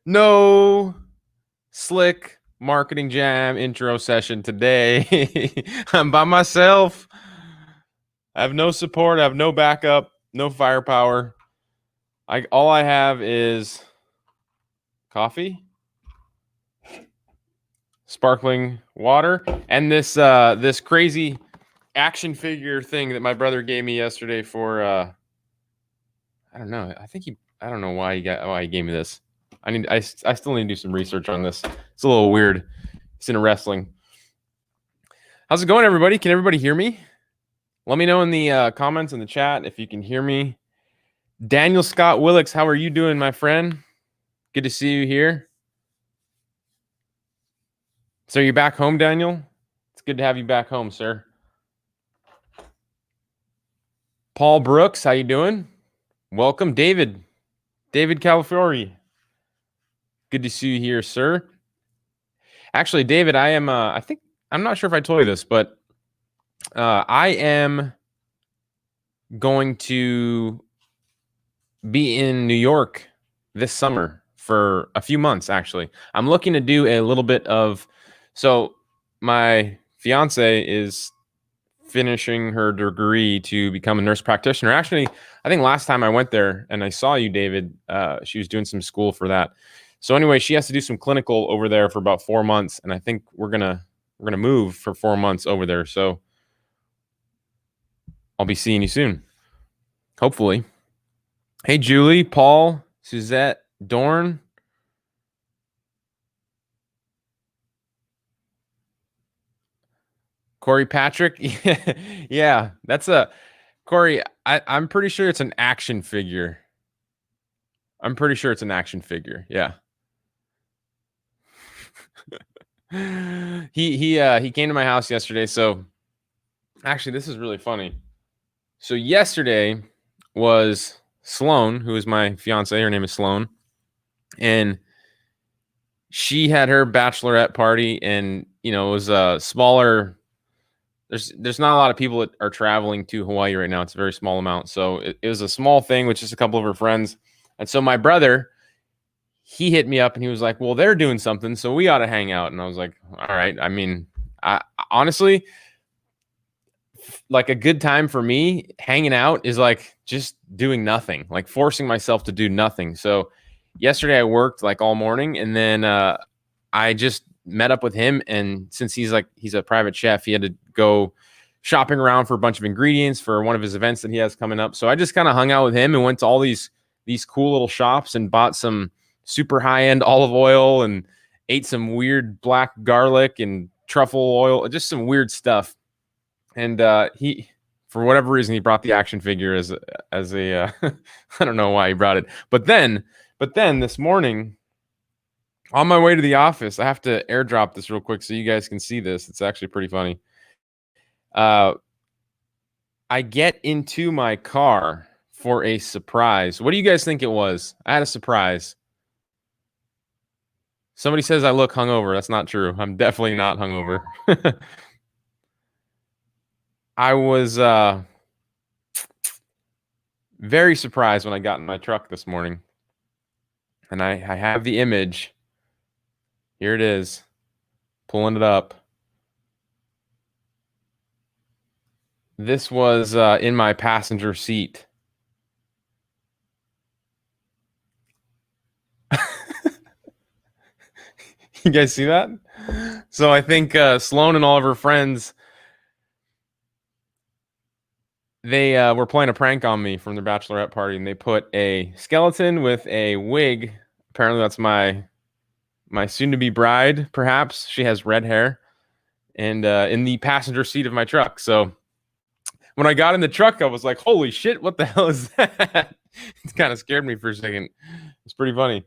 No slick marketing jam intro session today. I'm by myself. I have no support. I have no backup, no firepower. All I have is coffee, sparkling water, and this crazy action figure thing that my brother gave me yesterday for I don't know. I don't know why he gave me this. I still need to do some research on this. It's a little weird. It's into wrestling. How's it going, everybody? Can everybody hear me? Let me know in the comments in the chat if you can hear me. Daniel Scott Willix, how are you doing, my friend? Good to see you here. So you're back home, Daniel? It's good to have you back home, sir. Paul Brooks, how you doing? Welcome, David Calafiore. Good to see you here, sir. Actually, David, I am, I'm not sure if I told you this, but I am going to be in New York this summer for a few months, actually. I'm looking to do a little bit of, so my fiance is finishing her degree to become a nurse practitioner. Actually, I think last time I went there and I saw you, David, she was doing some school for that. So anyway, she has to do some clinical over there for about 4 months, and I think we're gonna move for 4 months over there. So I'll be seeing you soon, hopefully. Hey, Julie, Paul, Suzette, Dorn. Corey Patrick. Yeah, that's a Corey. I'm pretty sure it's an action figure. Yeah. He came to my house yesterday. So actually, this is really funny. So yesterday was Sloan, who is my fiance. Her name is Sloan, and she had her bachelorette party, and it was a smaller. There's not a lot of people that are traveling to Hawaii right now. It's a very small amount, so it was a small thing with just a couple of her friends. And so my brother, he hit me up and he was like, "Well, they're doing something, so we ought to hang out." And I was like, "All right." I mean, I honestly, like, a good time for me hanging out is like just doing nothing, like forcing myself to do nothing. So yesterday I worked like all morning, and then I just met up with him, and since he's a private chef, he had to go shopping around for a bunch of ingredients for one of his events that he has coming up. So I just kind of hung out with him and went to all these cool little shops and bought some super high-end olive oil and ate some weird black garlic and truffle oil, just some weird stuff. And he, for whatever reason, he brought the action figure as a I don't know why he brought it. But then this morning, on my way to the office, I have to airdrop this real quick so you guys can see this. It's actually pretty funny. I get into my car for a surprise. What do you guys think it was? I had a surprise. Somebody says I look hungover. That's not true. I'm definitely not hungover. I was very surprised when I got in my truck this morning. And I have the image. Here it is. Pulling it up. This was in my passenger seat. You guys see that? So I think Sloan and all of her friends, they were playing a prank on me from their bachelorette party, and they put a skeleton with a wig. Apparently that's my soon-to-be bride, perhaps. She has red hair. And in the passenger seat of my truck. So when I got in the truck, I was like, holy shit, what the hell is that? It kind of scared me for a second. It's pretty funny.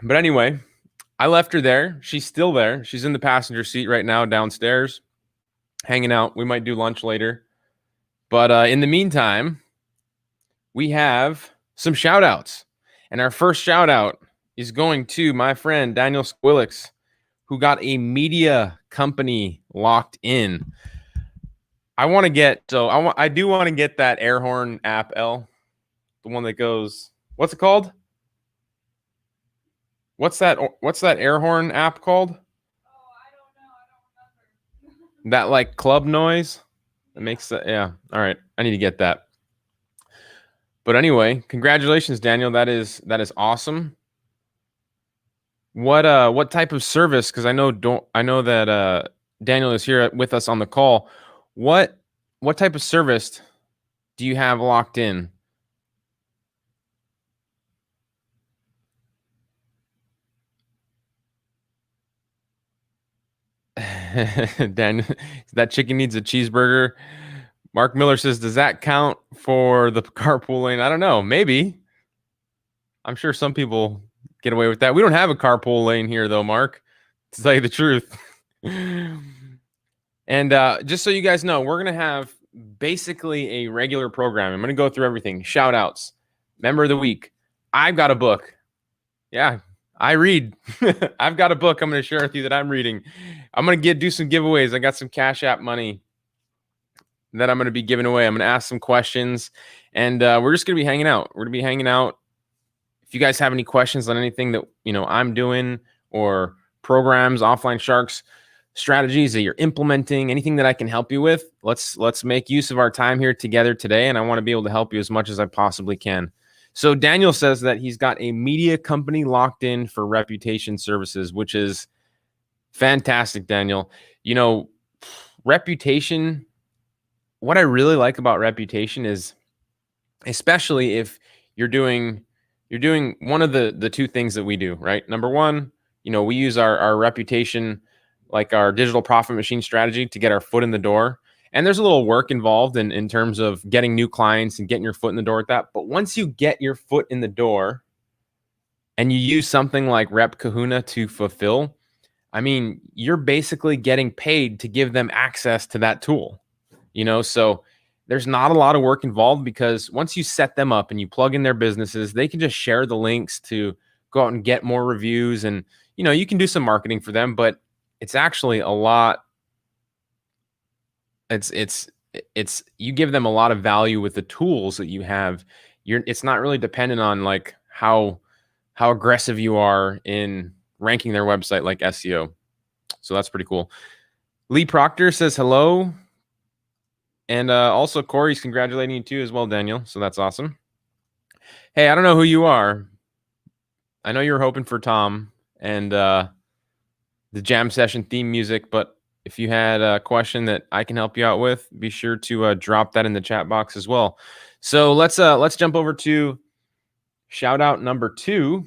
But anyway, I left her there. She's still there. She's in the passenger seat right now downstairs, hanging out. We might do lunch later. But in the meantime, we have some shout outs. And our first shout out is going to my friend Daniel Squillix, who got a media company locked in. I do want to get that air horn app, the one that goes, what's it called? What's that air horn app called? That like club noise? It makes that, yeah. All right. I need to get that. But anyway, congratulations, Daniel. That is awesome. What type of service? Because I know that Daniel is here with us on the call. What type of service do you have locked in? Dan, that chicken needs a cheeseburger. Mark Miller says, does that count for the carpool lane? I don't know. Maybe. I'm sure some people get away with that. We don't have a carpool lane here, though, Mark, to tell you the truth. And just so you guys know, we're going to have basically a regular program. I'm going to go through everything. Shout outs. Member of the week. I've got a book. Yeah, I read. I've got a book I'm going to share with you that I'm reading. I'm going to do some giveaways. I got some Cash App money that I'm going to be giving away. I'm going to ask some questions, and we're just going to be hanging out. We're going to be hanging out. If you guys have any questions on anything that I'm doing, or programs, offline sharks, strategies that you're implementing, anything that I can help you with, let's make use of our time here together today, and I want to be able to help you as much as I possibly can. So Daniel says that he's got a media company locked in for reputation services, which is fantastic, Daniel. Reputation, what I really like about reputation is, especially if you're doing one of the two things that we do, right? Number one, we use our reputation, like our digital profit machine strategy, to get our foot in the door. And there's a little work involved in terms of getting new clients and getting your foot in the door with that. But once you get your foot in the door and you use something like Rep Kahuna to fulfill, I mean, you're basically getting paid to give them access to that tool, so there's not a lot of work involved, because once you set them up and you plug in their businesses, they can just share the links to go out and get more reviews. And, you can do some marketing for them, but it's actually a lot. It's you give them a lot of value with the tools that you have. It's not really dependent on like how aggressive you are in ranking their website, like SEO. So that's pretty cool. Lee Proctor says hello. And also Corey's congratulating you too as well, Daniel. So that's awesome. Hey, I don't know who you are. I know you were hoping for Tom and the jam session theme music, but if you had a question that I can help you out with, be sure to drop that in the chat box as well. So let's jump over to shout out number 2,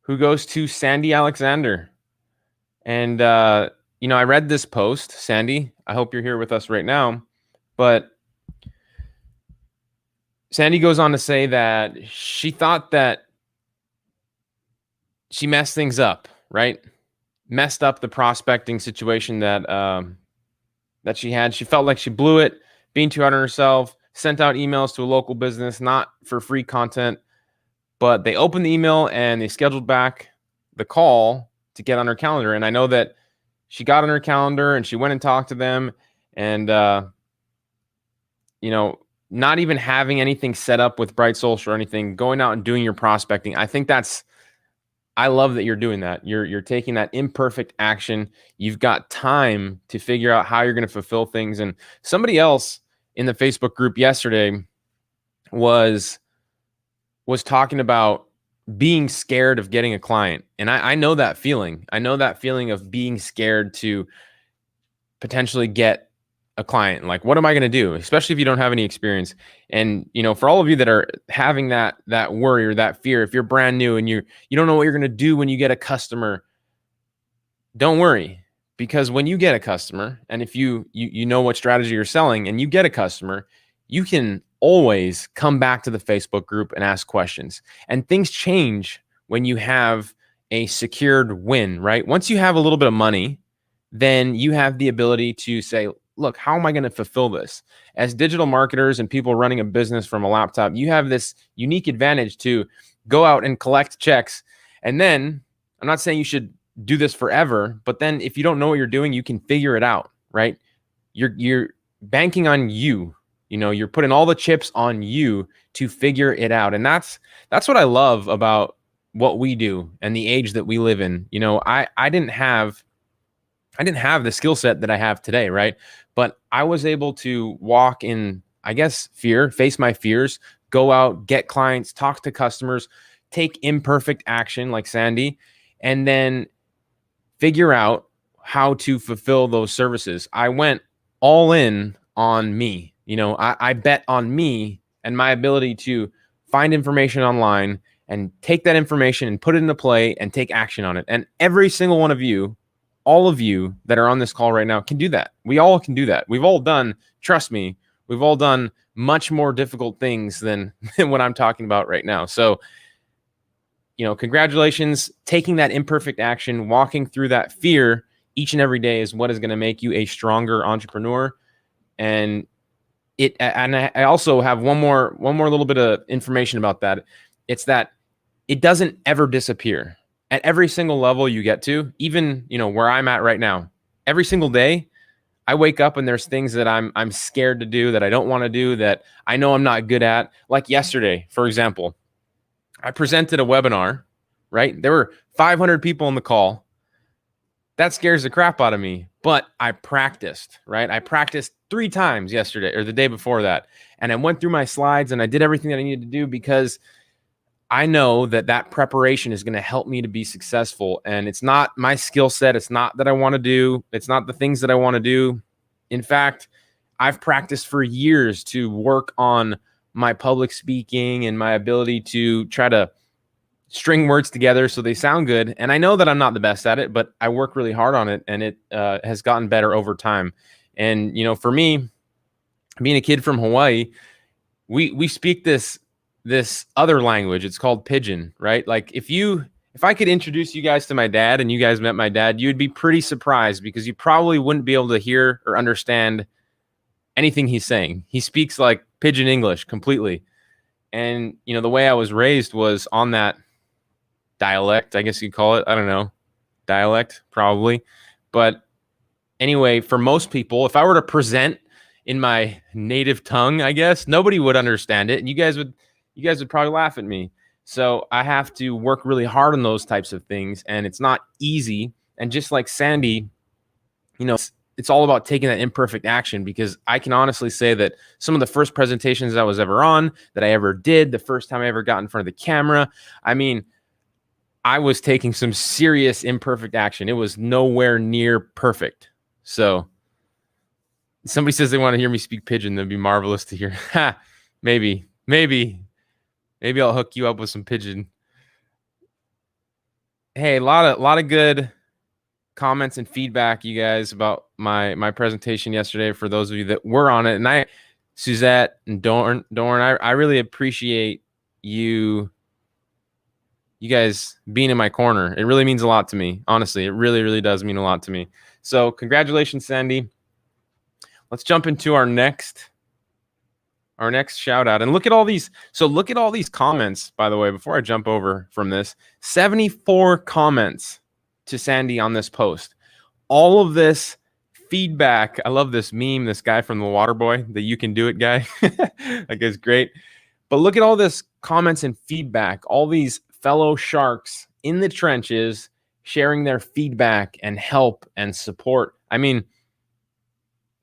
who goes to Sandy Alexander. And I read this post, Sandy. I hope you're here with us right now. But Sandy goes on to say that she thought that she messed things up, right? Messed up the prospecting situation that she had. She felt like she blew it, being too hard on herself, sent out emails to a local business, not for free content, but they opened the email and they scheduled back the call to get on her calendar. And I know that she got on her calendar and she went and talked to them, and not even having anything set up with Bright Social or anything, going out and doing your prospecting. I love that you're doing that. You're taking that imperfect action. You've got time to figure out how you're going to fulfill things. And somebody else in the Facebook group yesterday was talking about being scared of getting a client. And I know that feeling. I know that feeling of being scared to potentially get a client. Like, what am I going to do? Especially if you don't have any experience. And, for all of you that are having that worry or that fear, if you're brand new and you don't know what you're going to do when you get a customer, don't worry. Because when you get a customer, and if you know what strategy you're selling and you get a customer, you can always come back to the Facebook group and ask questions. And things change when you have a secured win, right? Once you have a little bit of money, then you have the ability to say, look, how am I going to fulfill this? As digital marketers and people running a business from a laptop, you have this unique advantage to go out and collect checks. And then, I'm not saying you should do this forever, but then if you don't know what you're doing, you can figure it out, right? you're banking on you. You're putting all the chips on you to figure it out. And that's what I love about what we do and the age that we live in. I didn't have the skill set that I have today, right? But I was able to walk in, I guess, fear, face my fears, go out, get clients, talk to customers, take imperfect action like Sandy, and then figure out how to fulfill those services. I went all in on me. I bet on me and my ability to find information online and take that information and put it into play and take action on it. And every single one of you, all of you that are on this call right now can do that. We all can do that. We've all done, trust me, we've all done much more difficult things than what I'm talking about right now. So, congratulations. Taking that imperfect action, walking through that fear each and every day is what is going to make you a stronger entrepreneur. And I also have one more little bit of information about that. It's that it doesn't ever disappear. At every single level you get to, even, where I'm at right now, every single day, I wake up and there's things that I'm scared to do, that I don't want to do, that I know I'm not good at. Like yesterday, for example, I presented a webinar, right? There were 500 people on the call. That scares the crap out of me, but I practiced, right? I practiced 3 times yesterday or the day before that. And I went through my slides and I did everything that I needed to do because I know that preparation is going to help me to be successful. And it's not my skill set. It's not that I want to do. It's not the things that I want to do. In fact, I've practiced for years to work on my public speaking and my ability to try to string words together so they sound good. And I know that I'm not the best at it, but I work really hard on it, and it has gotten better over time. And, for me, being a kid from Hawaii, we speak this other language. It's called Pidgin, right? Like if I could introduce you guys to my dad and you guys met my dad, you'd be pretty surprised because you probably wouldn't be able to hear or understand anything he's saying. He speaks like Pidgin English completely. And, the way I was raised was on that dialect, I guess you'd call it. I don't know. Dialect, probably. But anyway, for most people, if I were to present in my native tongue, I guess, nobody would understand it. And you guys would probably laugh at me. So I have to work really hard on those types of things. And it's not easy. And just like Sandy, it's all about taking that imperfect action, because I can honestly say that some of the first presentations I was ever on, that I ever did, the first time I ever got in front of the camera, I was taking some serious imperfect action. It was nowhere near perfect. So somebody says they want to hear me speak Pidgin. That'd be marvelous to hear. Maybe I'll hook you up with some Pidgin. Hey, a lot of good comments and feedback, you guys, about my presentation yesterday. For those of you that were on it, and Suzette and Dorn, I really appreciate you guys being in my corner. It really means a lot to me. Honestly, it really, really does mean a lot to me. So congratulations, Sandy. Let's jump into our next shout out. And look at all these. So look at all these comments, by the way, before I jump over from this. 74 comments to Sandy on this post. All of this feedback. I love this meme, this guy from the Water Boy, the "you can do it" guy. That guy's great. But look at all this comments and feedback, all these fellow sharks in the trenches sharing their feedback and help and support.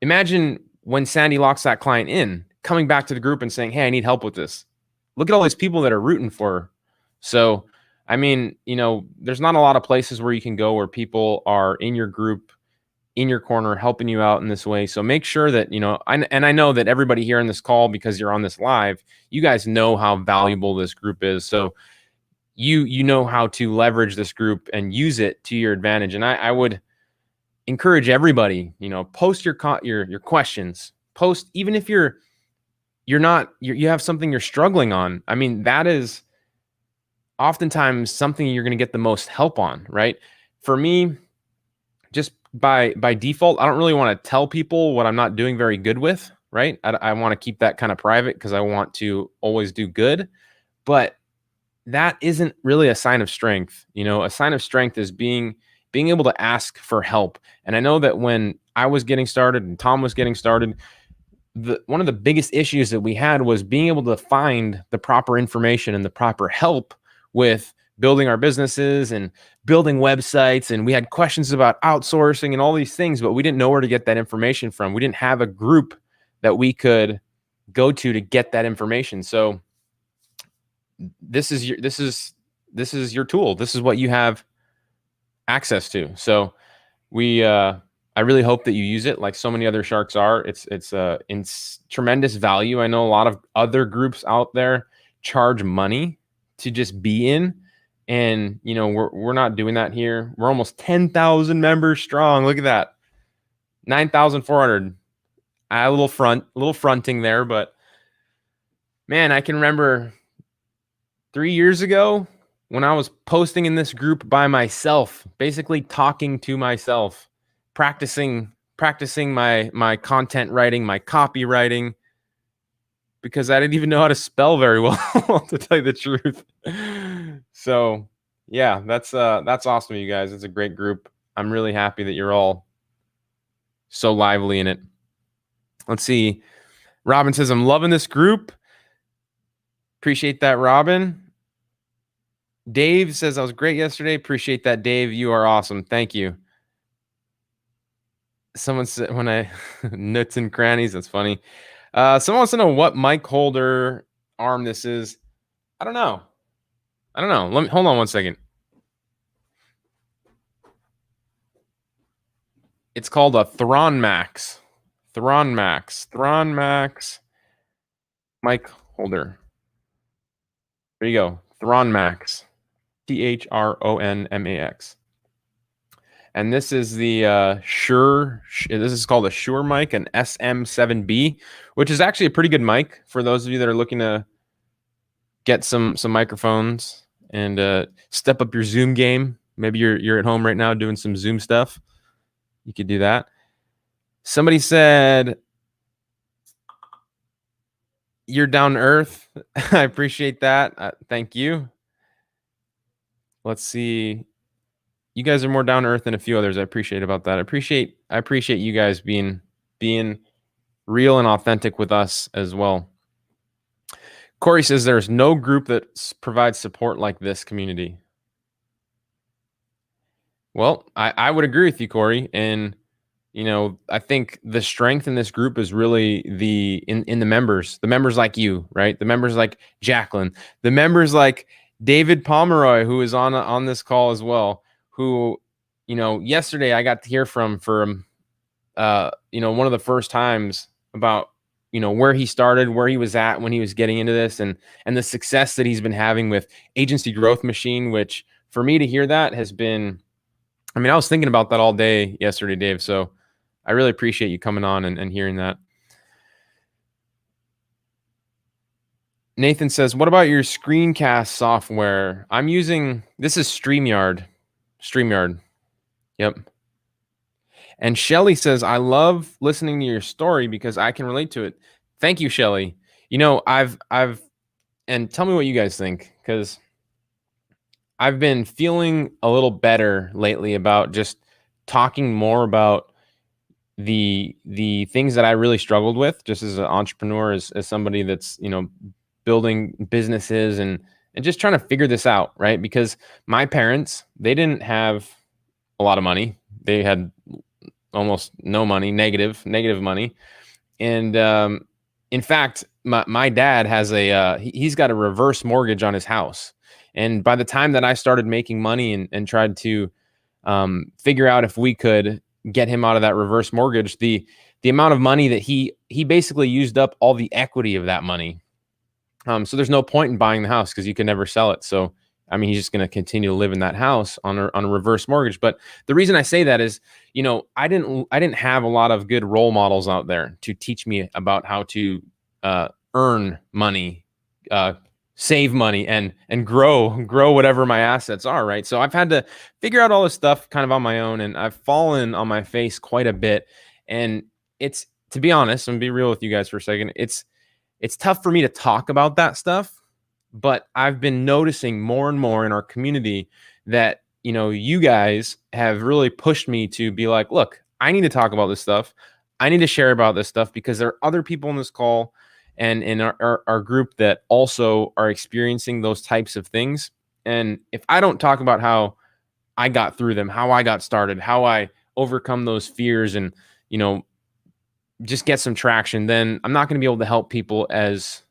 Imagine when Sandy locks that client in, coming back to the group and saying, "Hey, I need help with this." Look at all these people that are rooting for her. So, there's not a lot of places where you can go where people are in your group, in your corner, helping you out in this way. So make sure that, I know that everybody here in this call, because you're on this live, you guys know how valuable this group is. So you know how to leverage this group and use it to your advantage. And I would encourage everybody, post your questions, post, even if you have something you're struggling on. That is oftentimes something you're going to get the most help on, right? For me, just by default, I don't really want to tell people what I'm not doing very good with, right? I want to keep that kind of private because I want to always do good. But that isn't really a sign of strength. A sign of strength is being able to ask for help. And I know that when I was getting started and Tom was getting started, one of the biggest issues that we had was being able to find the proper information and the proper help with building our businesses and building websites. And we had questions about outsourcing and all these things, but we didn't know where to get that information from. We didn't have a group that we could go to get that information. So this is your tool. This is what you have access to. So I really hope that you use it like so many other sharks are. It's in tremendous value. I know a lot of other groups out there charge money to just be in, and we're not doing that here. We're almost 10,000 members strong. Look at that. 9,400. A little fronting there, but man, I can remember 3 years ago when I was posting in this group by myself, basically talking to myself, practicing my content writing, my copywriting, because I didn't even know how to spell very well, to tell you the truth. So yeah, that's awesome, you guys. It's a great group. I'm really happy that you're all so lively in it. Let's see. Robin says, I'm loving this group. Appreciate that, Robin. Dave says, I was great yesterday. Appreciate that, Dave. You are awesome. Thank you. Someone said nuts and crannies. That's funny. Someone wants to know what mic holder arm this is. I don't know. Let me hold on one second. It's called a Thron Max mic holder. There you go. Thron Max. THRONMAX. And this is the Shure. This is called a Shure mic, an SM7B, which is actually a pretty good mic for those of you that are looking to get some microphones and step up your Zoom game. Maybe you're at home right now doing some Zoom stuff. You could do that. Somebody said, you're down to earth. I appreciate that. Thank you. Let's see. You guys are more down to earth than a few others. I appreciate about that. I appreciate you guys being real and authentic with us as well. Corey says there's no group that provides support like this community. Well, I would agree with you, Corey. And I think the strength in this group is really in the members like you, right? The members like Jacqueline, the members like David Pomeroy, who is on this call as well, who, yesterday I got to hear from one of the first times about, where he started, where he was at when he was getting into this, and the success that he's been having with Agency Growth Machine, which for me to hear that has been, I was thinking about that all day yesterday, Dave. So I really appreciate you coming on and hearing that. Nathan says, what about your screencast software? I'm using, this is StreamYard. Yep. And Shelly says, I love listening to your story because I can relate to it. Thank you, Shelly. And tell me what you guys think, because I've been feeling a little better lately about just talking more about the things that I really struggled with just as an entrepreneur, as somebody that's, building businesses and just trying to figure this out, right? Because my parents, they didn't have a lot of money. They had almost no money, negative money. And in fact, my dad has he's got a reverse mortgage on his house. And by the time that I started making money and tried to figure out if we could get him out of that reverse mortgage, the amount of money that he basically used up all the equity of that money. So there's no point in buying the house because you can never sell it. So, he's just going to continue to live in that house on a reverse mortgage. But the reason I say that is, I didn't have a lot of good role models out there to teach me about how to earn money, save money, and grow whatever my assets are, right? So I've had to figure out all this stuff kind of on my own, and I've fallen on my face quite a bit. And it's, to be honest, and be real with you guys for a second, it's tough for me to talk about that stuff, but I've been noticing more and more in our community that, you guys have really pushed me to be like, look, I need to talk about this stuff. I need to share about this stuff because there are other people in this call and in our group that also are experiencing those types of things. And if I don't talk about how I got through them, how I got started, how I overcome those fears and, just get some traction, then I'm not going to be able to help people as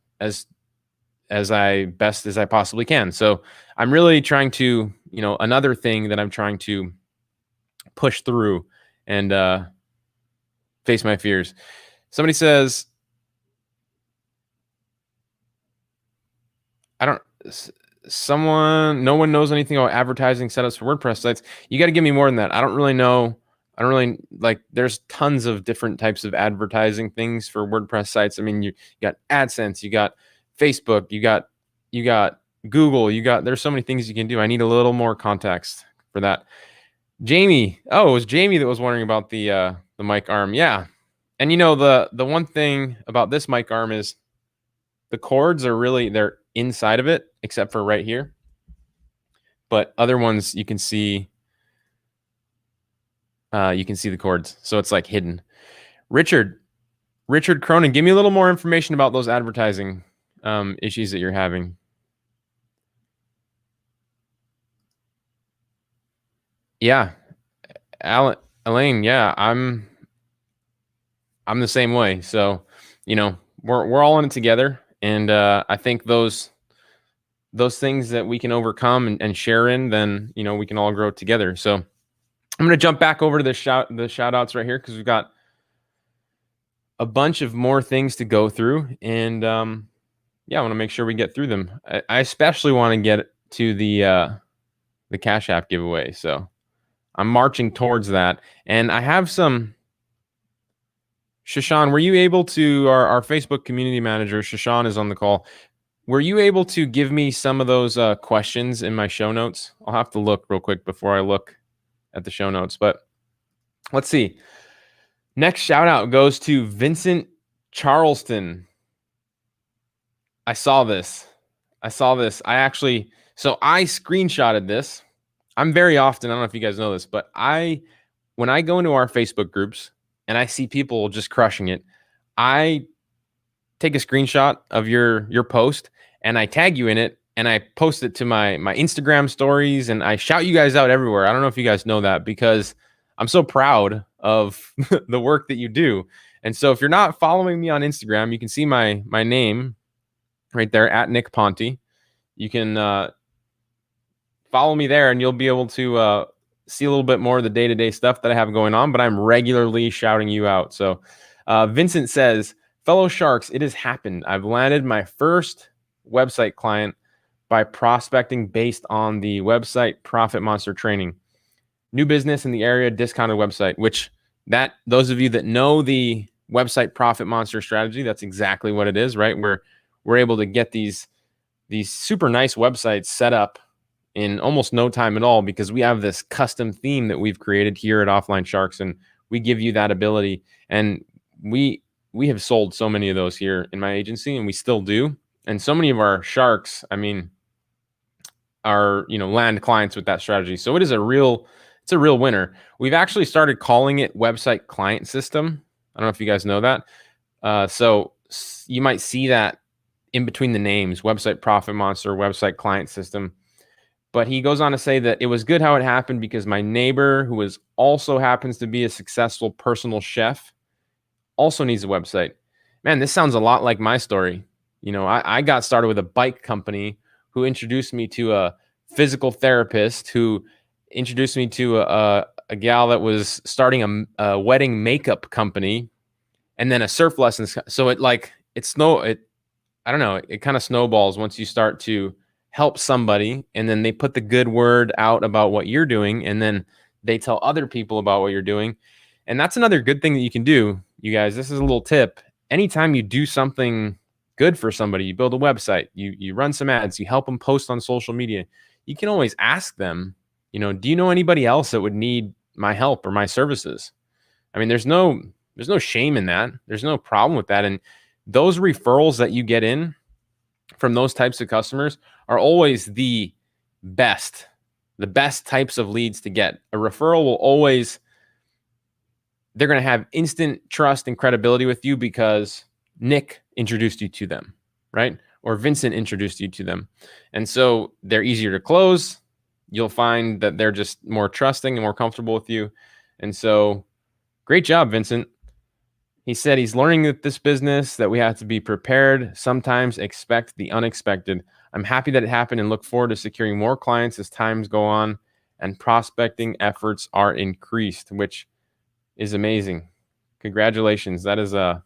I best as I possibly can. So I'm really trying to, another thing that I'm trying to push through and face my fears. Somebody says, no one knows anything about advertising setups for WordPress sites. You got to give me more than that. I don't really know. I don't really there's tons of different types of advertising things for WordPress sites. I mean, you got AdSense, you got Facebook, you got Google, there's so many things you can do. I need a little more context for that. Jamie. Oh, it was Jamie that was wondering about the mic arm. Yeah. And the one thing about this mic arm is the cords are they're inside of it, except for right here. But other ones you can see the cords. So it's like hidden. Richard Cronin, give me a little more information about those advertising issues that you're having. Yeah. Elaine, yeah, I'm the same way. So, we're all in it together. And I think those things that we can overcome and share in, then, we can all grow together. So I'm going to jump back over to the shout outs right here, because we've got a bunch of more things to go through. And I want to make sure we get through them. I especially want to get to the Cash App giveaway. So I'm marching towards that. And I have some. Shashan, were you able to, our Facebook community manager, Shashan is on the call. Were you able to give me some of those questions in my show notes? I'll have to look real quick before I look at the show notes, but let's see. Next shout out goes to Vincent Charleston. I saw this. I screenshotted this. I'm very often, I don't know if you guys know this, but when I go into our Facebook groups and I see people just crushing it, I take a screenshot of your post and I tag you in it and I post it to my Instagram stories and I shout you guys out everywhere. I don't know if you guys know that, because I'm so proud of the work that you do. And so if you're not following me on Instagram, you can see my name right there at Nick Ponte. You can follow me there and you'll be able to see a little bit more of the day-to-day stuff that I have going on, but I'm regularly shouting you out. So Vincent says, fellow sharks, it has happened. I've landed my first website client by prospecting based on the website Profit Monster training. New business in the area, discounted website, which those of you that know the website Profit Monster strategy, that's exactly what it is, right? We're able to get these super nice websites set up in almost no time at all, because we have this custom theme that we've created here at Offline Sharks, and we give you that ability. And we have sold so many of those here in my agency, and we still do. And so many of our sharks, are land clients with that strategy. So it's a real winner. We've actually started calling it website client system. I don't know if you guys know that. So you might see that in between the names, website Profit Monster, website client system. But he goes on to say that it was good how it happened because my neighbor, who also happens to be a successful personal chef, also needs a website. Man, this sounds a lot like my story. I got started with a bike company who introduced me to a physical therapist who introduced me to a gal that was starting a wedding makeup company, and then a surf lessons. So it kind of snowballs once you start to help somebody, and then they put the good word out about what you're doing, and then they tell other people about what you're doing. And that's another good thing that you can do, you guys. This is a little tip. Anytime you do something good for somebody, you build a website, you run some ads, you help them post on social media, you can always ask them, do you know anybody else that would need my help or my services? There's no shame in that. There's no problem with that. And those referrals that you get in from those types of customers are always the best types of leads to get. A referral will always they're going to have instant trust and credibility with you because Nick introduced you to them, right? Or Vincent introduced you to them. And so they're easier to close. You'll find that they're just more trusting and more comfortable with you. And so great job, Vincent. He said he's learning with this business that we have to be prepared, sometimes expect the unexpected. I'm happy that it happened and look forward to securing more clients as times go on and prospecting efforts are increased, which is amazing. Congratulations. That is and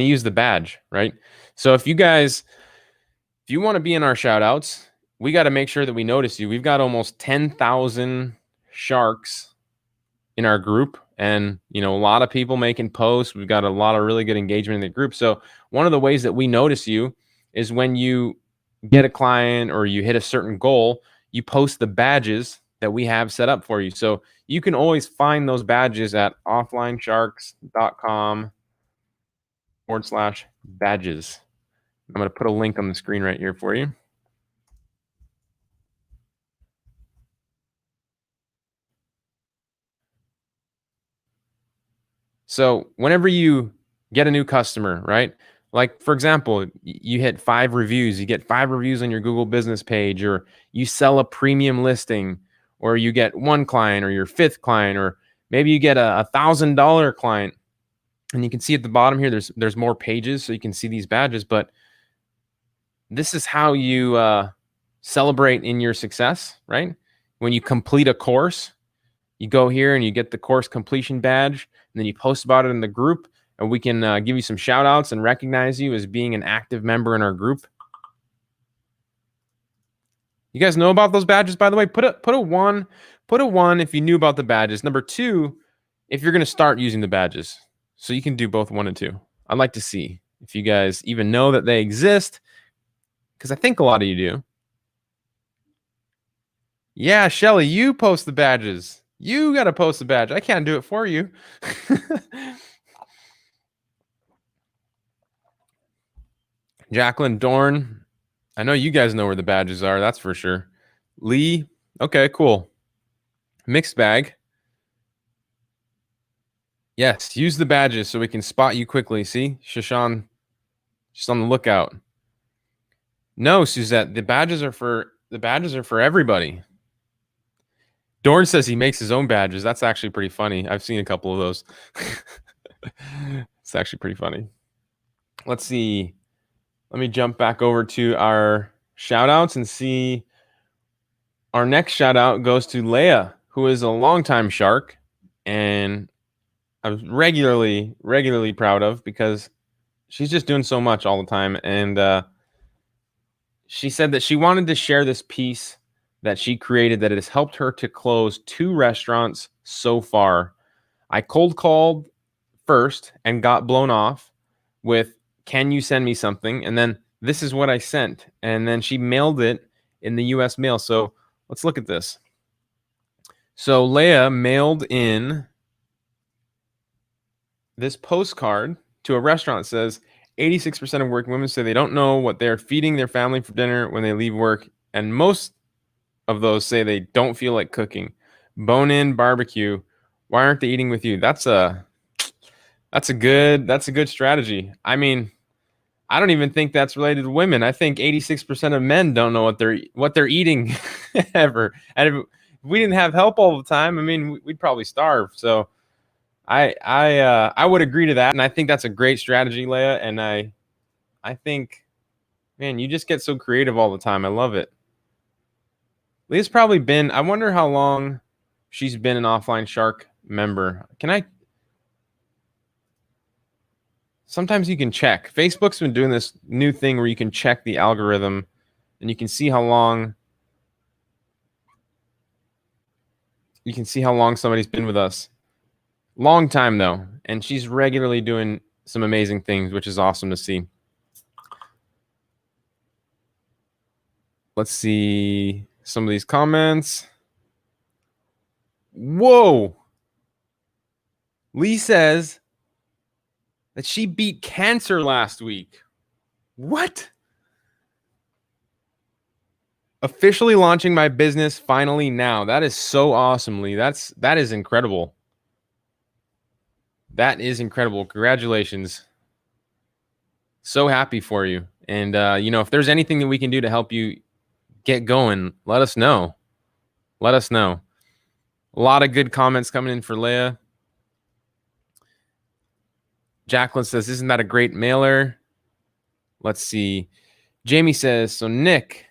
he used the badge, right? So if you want to be in our shout outs, we got to make sure that we notice you. We've got almost 10,000 sharks in our group, and a lot of people making posts. We've got a lot of really good engagement in the group. So one of the ways that we notice you is when you get a client or you hit a certain goal, you post the badges that we have set up for you. So you can always find those badges at offlinesharks.com/badges. I'm going to put a link on the screen right here for you. So whenever you get a new customer, right? Like, for example, you hit 5 reviews, you get 5 reviews on your Google business page, or you sell a premium listing, or you get 1 client or your 5th client, or maybe you get a $1,000 client. And you can see at the bottom here, there's more pages, so you can see these badges. But this is how you celebrate in your success, right? When you complete a course, you go here and you get the course completion badge, and then you post about it in the group, and we can give you some shout outs and recognize you as being an active member in our group. You guys know about those badges, by the way? Put a 1 if you knew about the badges. Number 2, if you're going to start using the badges. So you can do both 1 and 2. I'd like to see if you guys even know that they exist, because I think a lot of you do. Yeah, Shelly, you post the badges. You got to post the badge. I can't do it for you. Jacqueline Dorn, I know you guys know where the badges are. That's for sure. Lee, okay, cool. Mixed bag. Yes, use the badges so we can spot you quickly. See, Shashan, just on the lookout. No, Suzette, the badges are for everybody. Dorn says he makes his own badges. That's actually pretty funny. I've seen a couple of those. It's actually pretty funny. Let's see. Let me jump back over to our shout outs and see. Our next shout out goes to Leia, who is a longtime shark, and I'm regularly proud of, because she's just doing so much all the time. And she said that she wanted to share this piece that she created that it has helped her to close 2 restaurants so far. I cold called first and got blown off with, "Can you send me something?" And then this is what I sent. And then she mailed it in the US mail. So let's look at this. So Leia mailed in this postcard to a restaurant that says 86% of working women say they don't know what they're feeding their family for dinner when they leave work. And most of those say they don't feel like cooking. Bone-in barbecue. Why aren't they eating with you? That's a good strategy. I mean, I don't even think that's related to women. I think 86% of men don't know what they're eating ever. And if we didn't have help all the time, I mean, we'd probably starve. So I would agree to that, and I think that's a great strategy, Leia. And I think, man, you just get so creative all the time. I love it. Leah's probably been. I wonder how long she's been an Offline Shark member. Sometimes you can check. Facebook's been doing this new thing where you can check the algorithm, and you can see how long. You can see how long somebody's been with us. Long time though, and she's regularly doing some amazing things, which is awesome to see. Let's see some of these comments. Whoa. Lee says that she beat cancer last week. What? Officially launching my business finally now. That is so awesome, Lee. That is incredible. That is incredible. Congratulations. So happy for you. And, if there's anything that we can do to help you get going, let us know. Let us know. A lot of good comments coming in for Leia. Jacqueline says, isn't that a great mailer? Let's see. Jamie says, so Nick,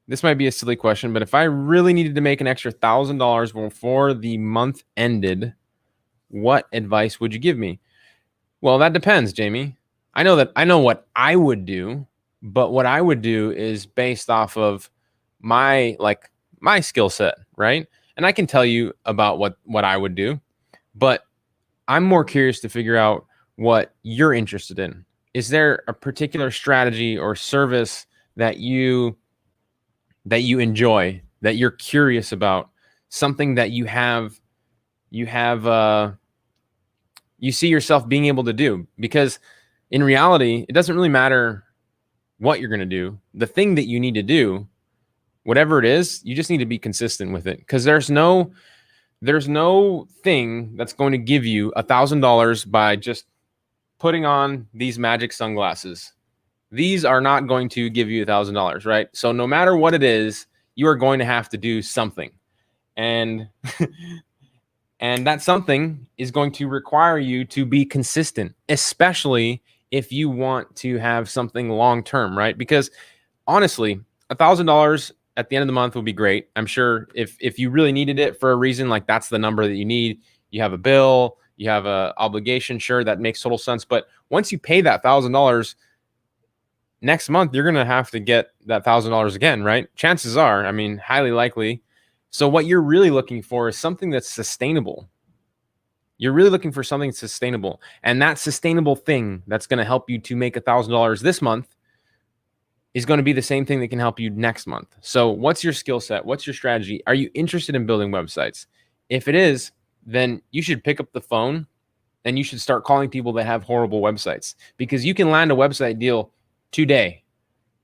this might be a silly question, but if I really needed to make an extra $1,000 before the month ended, what advice would you give me? Well, that depends, Jamie. I know what I would do, but what I would do is based off of my skill set, right? And I can tell you about what I would do, but I'm more curious to figure out what you're interested in. Is there a particular strategy or service that you enjoy, that you're curious about, something that you see yourself being able to do? Because in reality, it doesn't really matter what you're going to do. The thing that you need to do, whatever it is, you just need to be consistent with it. Because there's no thing that's going to give you $1,000 by just putting on these magic sunglasses. These are not going to give you $1,000, right? So no matter what it is, you are going to have to do something. And and that something is going to require you to be consistent, especially if you want to have something long-term, right? Because honestly, $1,000 at the end of the month would be great. I'm sure if you really needed it for a reason, like that's the number that you need, you have a bill, you have a obligation, sure, that makes total sense. But once you pay that $1,000, next month, you're going to have to get that $1,000 again, right? Chances are, I mean, highly likely. So what you're really looking for is something that's sustainable. You're really looking for something sustainable. And that sustainable thing that's going to help you to make $1,000 this month is going to be the same thing that can help you next month. So what's your skill set? What's your strategy? Are you interested in building websites? If it is, then you should pick up the phone and you should start calling people that have horrible websites, because you can land a website deal today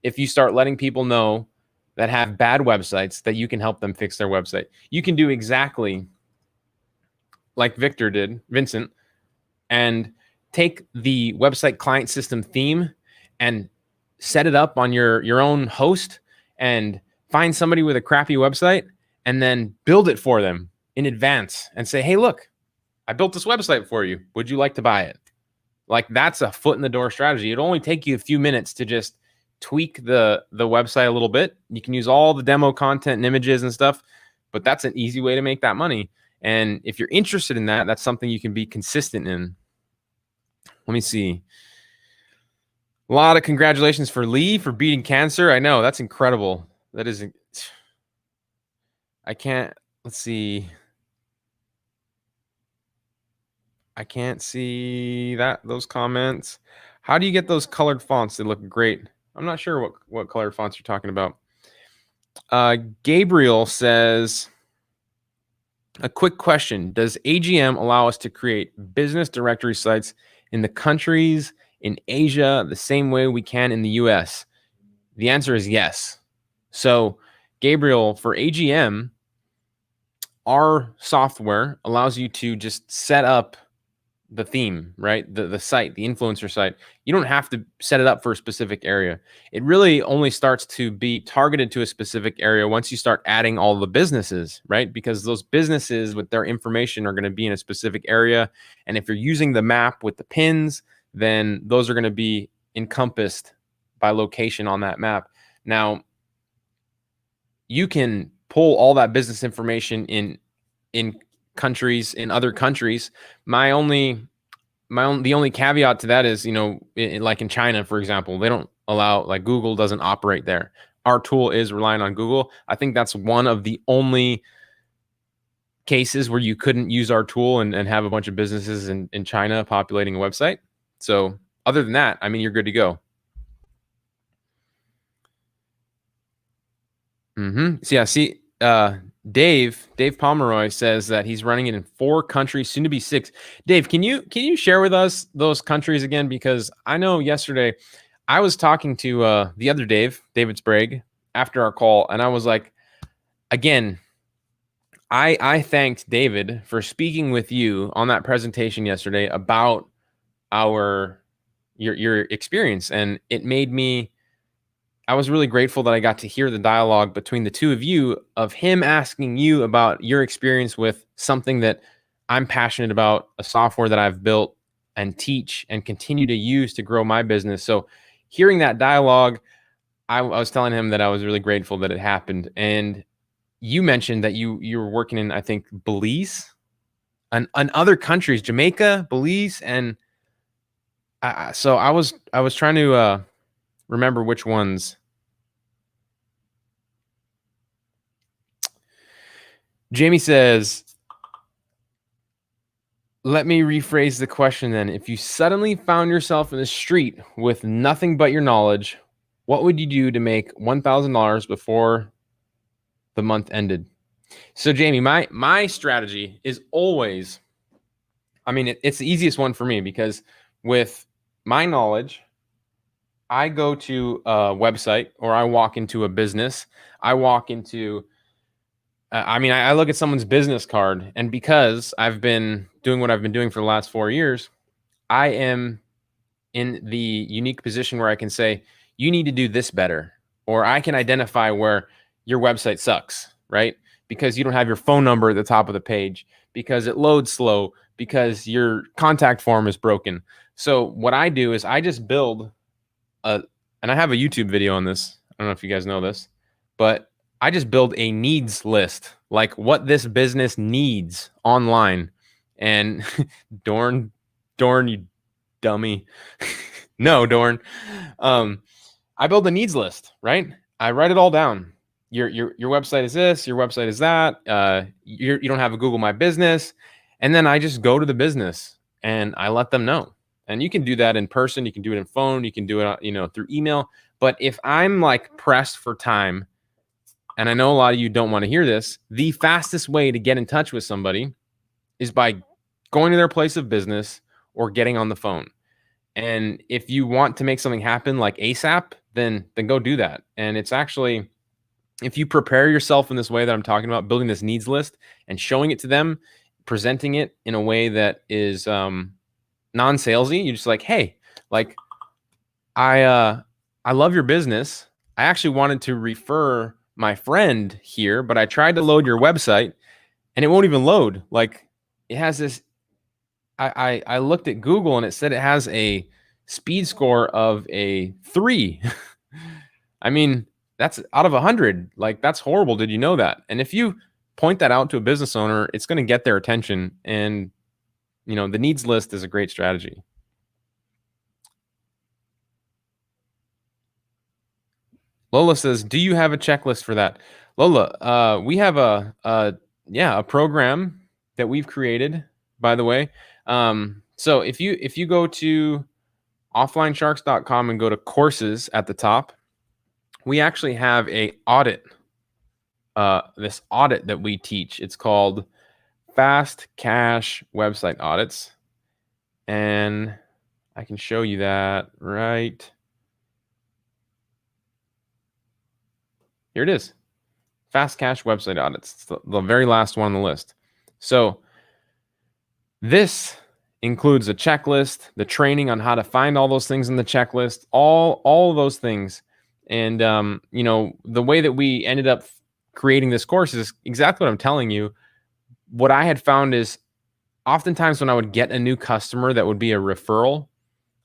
if you start letting people know that have bad websites that you can help them fix their website. You can do exactly like Vincent, and take the website client system theme and set it up on your own host, and find somebody with a crappy website and then build it for them in advance and say, hey, look, I built this website for you. Would you like to buy it? Like, that's a foot in the door strategy. It'll only take you a few minutes to just tweak the website a little bit. You can use all the demo content and images and stuff, but that's an easy way to make that money. And if you're interested in that, that's something you can be consistent in. Let me see. A lot of congratulations for Lee for beating cancer. I know, that's incredible. That is, let's see. I can't see those comments. How do you get those colored fonts? They look great. I'm not sure what colored fonts you're talking about. Gabriel says, a quick question. Does AGM allow us to create business directory sites in the countries in Asia the same way we can in the US? The answer is yes. So, Gabriel, for AGM, our software allows you to just set up the theme, right? The site, the influencer site. You don't have to set it up for a specific area. It really only starts to be targeted to a specific area once you start adding all the businesses, right? Because those businesses with their information are going to be in a specific area. And if you're using the map with the pins, then those are going to be encompassed by location on that map. Now, you can pull all that business information in countries, in other countries. The only caveat to that is, like in China, for example, they don't allow, like, Google doesn't operate there. Our tool is relying on Google. I think that's one of the only cases where you couldn't use our tool and have a bunch of businesses in China populating a website. So other than that, I mean, you're good to go. So yeah, see, Dave Pomeroy says that he's running it in 4 countries, soon to be 6. Dave, can you share with us those countries again? Because I know yesterday I was talking to the other David Sprague, after our call, and I was like, again, I thanked David for speaking with you on that presentation yesterday about your experience, and it made me. I was really grateful that I got to hear the dialogue between the two of you, of him asking you about your experience with something that I'm passionate about, a software that I've built and teach and continue to use to grow my business. So hearing that dialogue, I was telling him that I was really grateful that it happened. And you mentioned that you were working in, I think, Belize and other countries, Jamaica, Belize, and so I was trying to remember which ones. Jamie says, let me rephrase the question then. If you suddenly found yourself in the street with nothing but your knowledge, what would you do to make $1,000 before the month ended? So Jamie, my strategy is always, I mean, it's the easiest one for me because with my knowledge, I go to a website or I walk into a business. I walk into, I look at someone's business card, and because I've been doing what I've been doing for the last 4 years, I am in the unique position where I can say, you need to do this better, or I can identify where your website sucks, right? Because you don't have your phone number at the top of the page, because it loads slow, because your contact form is broken. So what I do is I just build and I have a YouTube video on this. I don't know if you guys know this, but I just build a needs list, like what this business needs online. And Dorn, you dummy. No, Dorn. I build a needs list, right? I write it all down. Your website is this, your website is that. You don't have a Google My Business. And then I just go to the business and I let them know. And you can do that in person. You can do it in phone. You can do it, through email. But if I'm like pressed for time, and I know a lot of you don't want to hear this, the fastest way to get in touch with somebody is by going to their place of business or getting on the phone. And if you want to make something happen like ASAP, then go do that. And it's actually, if you prepare yourself in this way that I'm talking about, building this needs list and showing it to them, presenting it in a way that is non-salesy, you're just like, hey, like I love your business. I actually wanted to refer my friend here, but I tried to load your website and it won't even load. Like it has this, I looked at Google and it said it has a speed score of a 3. I mean, that's out of 100. Like that's horrible. Did you know that? And if you point that out to a business owner, it's going to get their attention. And the needs list is a great strategy. Lola says, do you have a checklist for that? Lola, we have a program that we've created, by the way. So if you go to offlinesharks.com and go to courses at the top, we actually have a audit, this audit that we teach. It's called Fast Cash Website Audits. And I can show you that right here. It is Fast Cash Website Audits. It's the very last one on the list. So this includes a checklist, the training on how to find all those things in the checklist, all of those things. And the way that we ended up creating this course is exactly what I'm telling you. What I had found is oftentimes when I would get a new customer that would be a referral,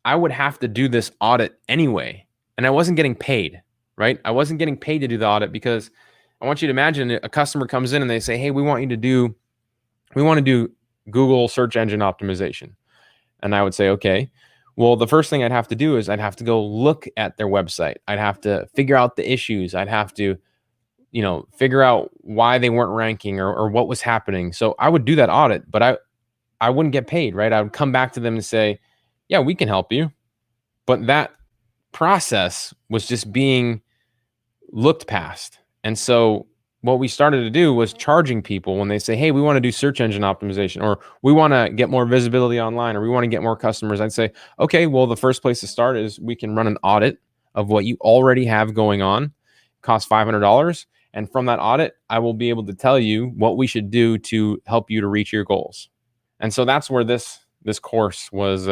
I would have to do this audit anyway. And I wasn't getting paid, right? I wasn't getting paid to do the audit because I want you to imagine a customer comes in and they say, hey, we want to do Google search engine optimization. And I would say, okay, well, the first thing I'd have to do is I'd have to go look at their website. I'd have to figure out the issues. I'd have to, figure out why they weren't ranking or what was happening. So I would do that audit, but I wouldn't get paid, right? I would come back to them and say, yeah, we can help you. But that process was just being looked past. And so what we started to do was charging people when they say, hey, we want to do search engine optimization, or we want to get more visibility online, or we want to get more customers. I'd say, okay, well, the first place to start is we can run an audit of what you already have going on. It costs $500. And from that audit, I will be able to tell you what we should do to help you to reach your goals. And so that's where this course was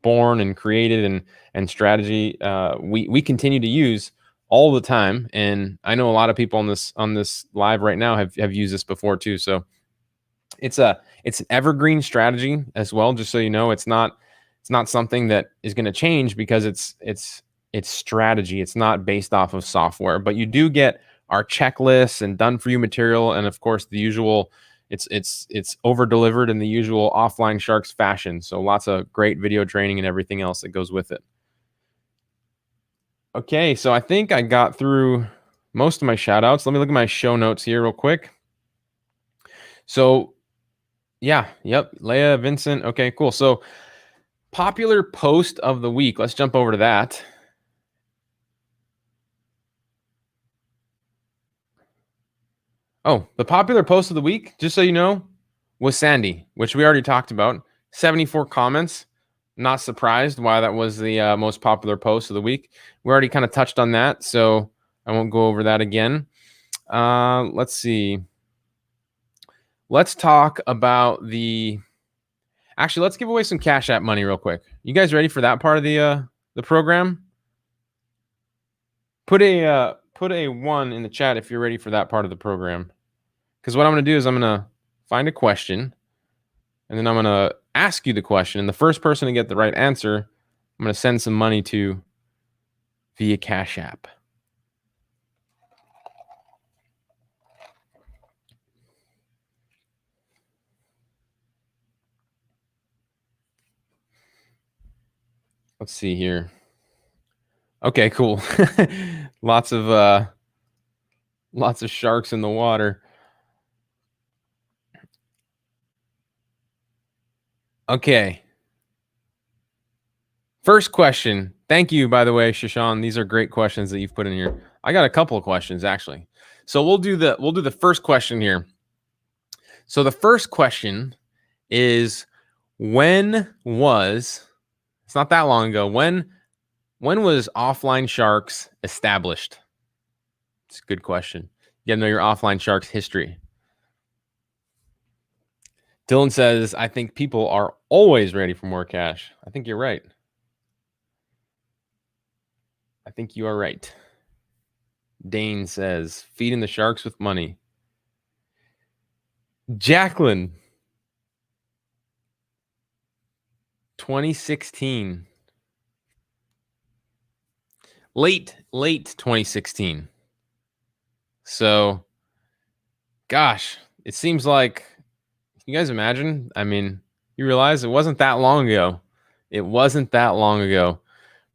born and created, and strategy we continue to use all the time. And I know a lot of people on this live right now have used this before too. So it's an evergreen strategy as well. Just so you know, it's not something that is going to change, because it's strategy. It's not based off of software, but you do get our checklists and done for you material, and of course the usual. It's over delivered in the usual offline Sharks fashion. So lots of great video training and everything else that goes with it. Okay, so I think I got through most of my shout outs. Let me look at my show notes here real quick. So yeah, yep, Leah, Vincent. Okay, cool. So popular post of the week. Let's jump over to that. Oh, the popular post of the week, just so you know, was Sandy, which we already talked about. 74 comments. Not surprised why that was the most popular post of the week. We already kind of touched on that, so I won't go over that again. Let's see. Let's talk about the... Actually, let's give away some Cash App money real quick. You guys ready for that part of the program? Put a 1 in the chat if you're ready for that part of the program. Because what I'm going to do is I'm going to find a question, and then I'm going to ask you the question. And the first person to get the right answer, I'm going to send some money to via Cash App. Let's see here. Okay, cool. Lots of sharks in the water. Okay. First question. Thank you, by the way, Shashan. These are great questions that you've put in here. I got a couple of questions actually. So we'll do the first question here. So the first question is, it's not that long ago. When was Offline Sharks established? It's a good question. You gotta know your Offline Sharks history. Dylan says, I think people are always ready for more cash. I think you're right. I think you are right. Dane says, feeding the sharks with money. Jacqueline, 2016. Late 2016. So, gosh, it seems like, can you guys imagine? I mean, you realize it wasn't that long ago. It wasn't that long ago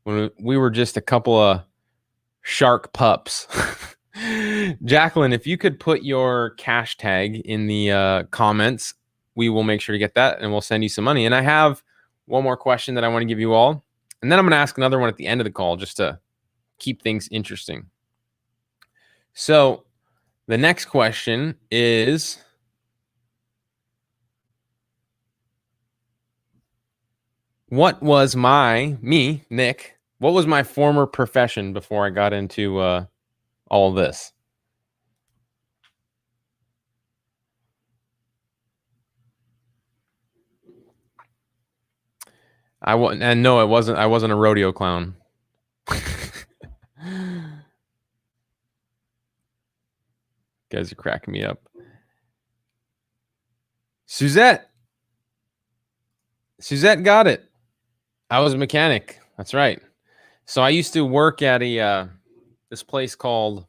when we were just a couple of shark pups. Jacqueline, if you could put your cash tag in the comments, we will make sure to get that, and we'll send you some money. And I have one more question that I want to give you all, and then I'm going to ask another one at the end of the call just to keep things interesting. So the next question is, what was Nick, what was my former profession before I got into all this? I wasn't a rodeo clown. Guys are cracking me up. Suzette got it. I was a mechanic. That's right. So I used to work at this place called,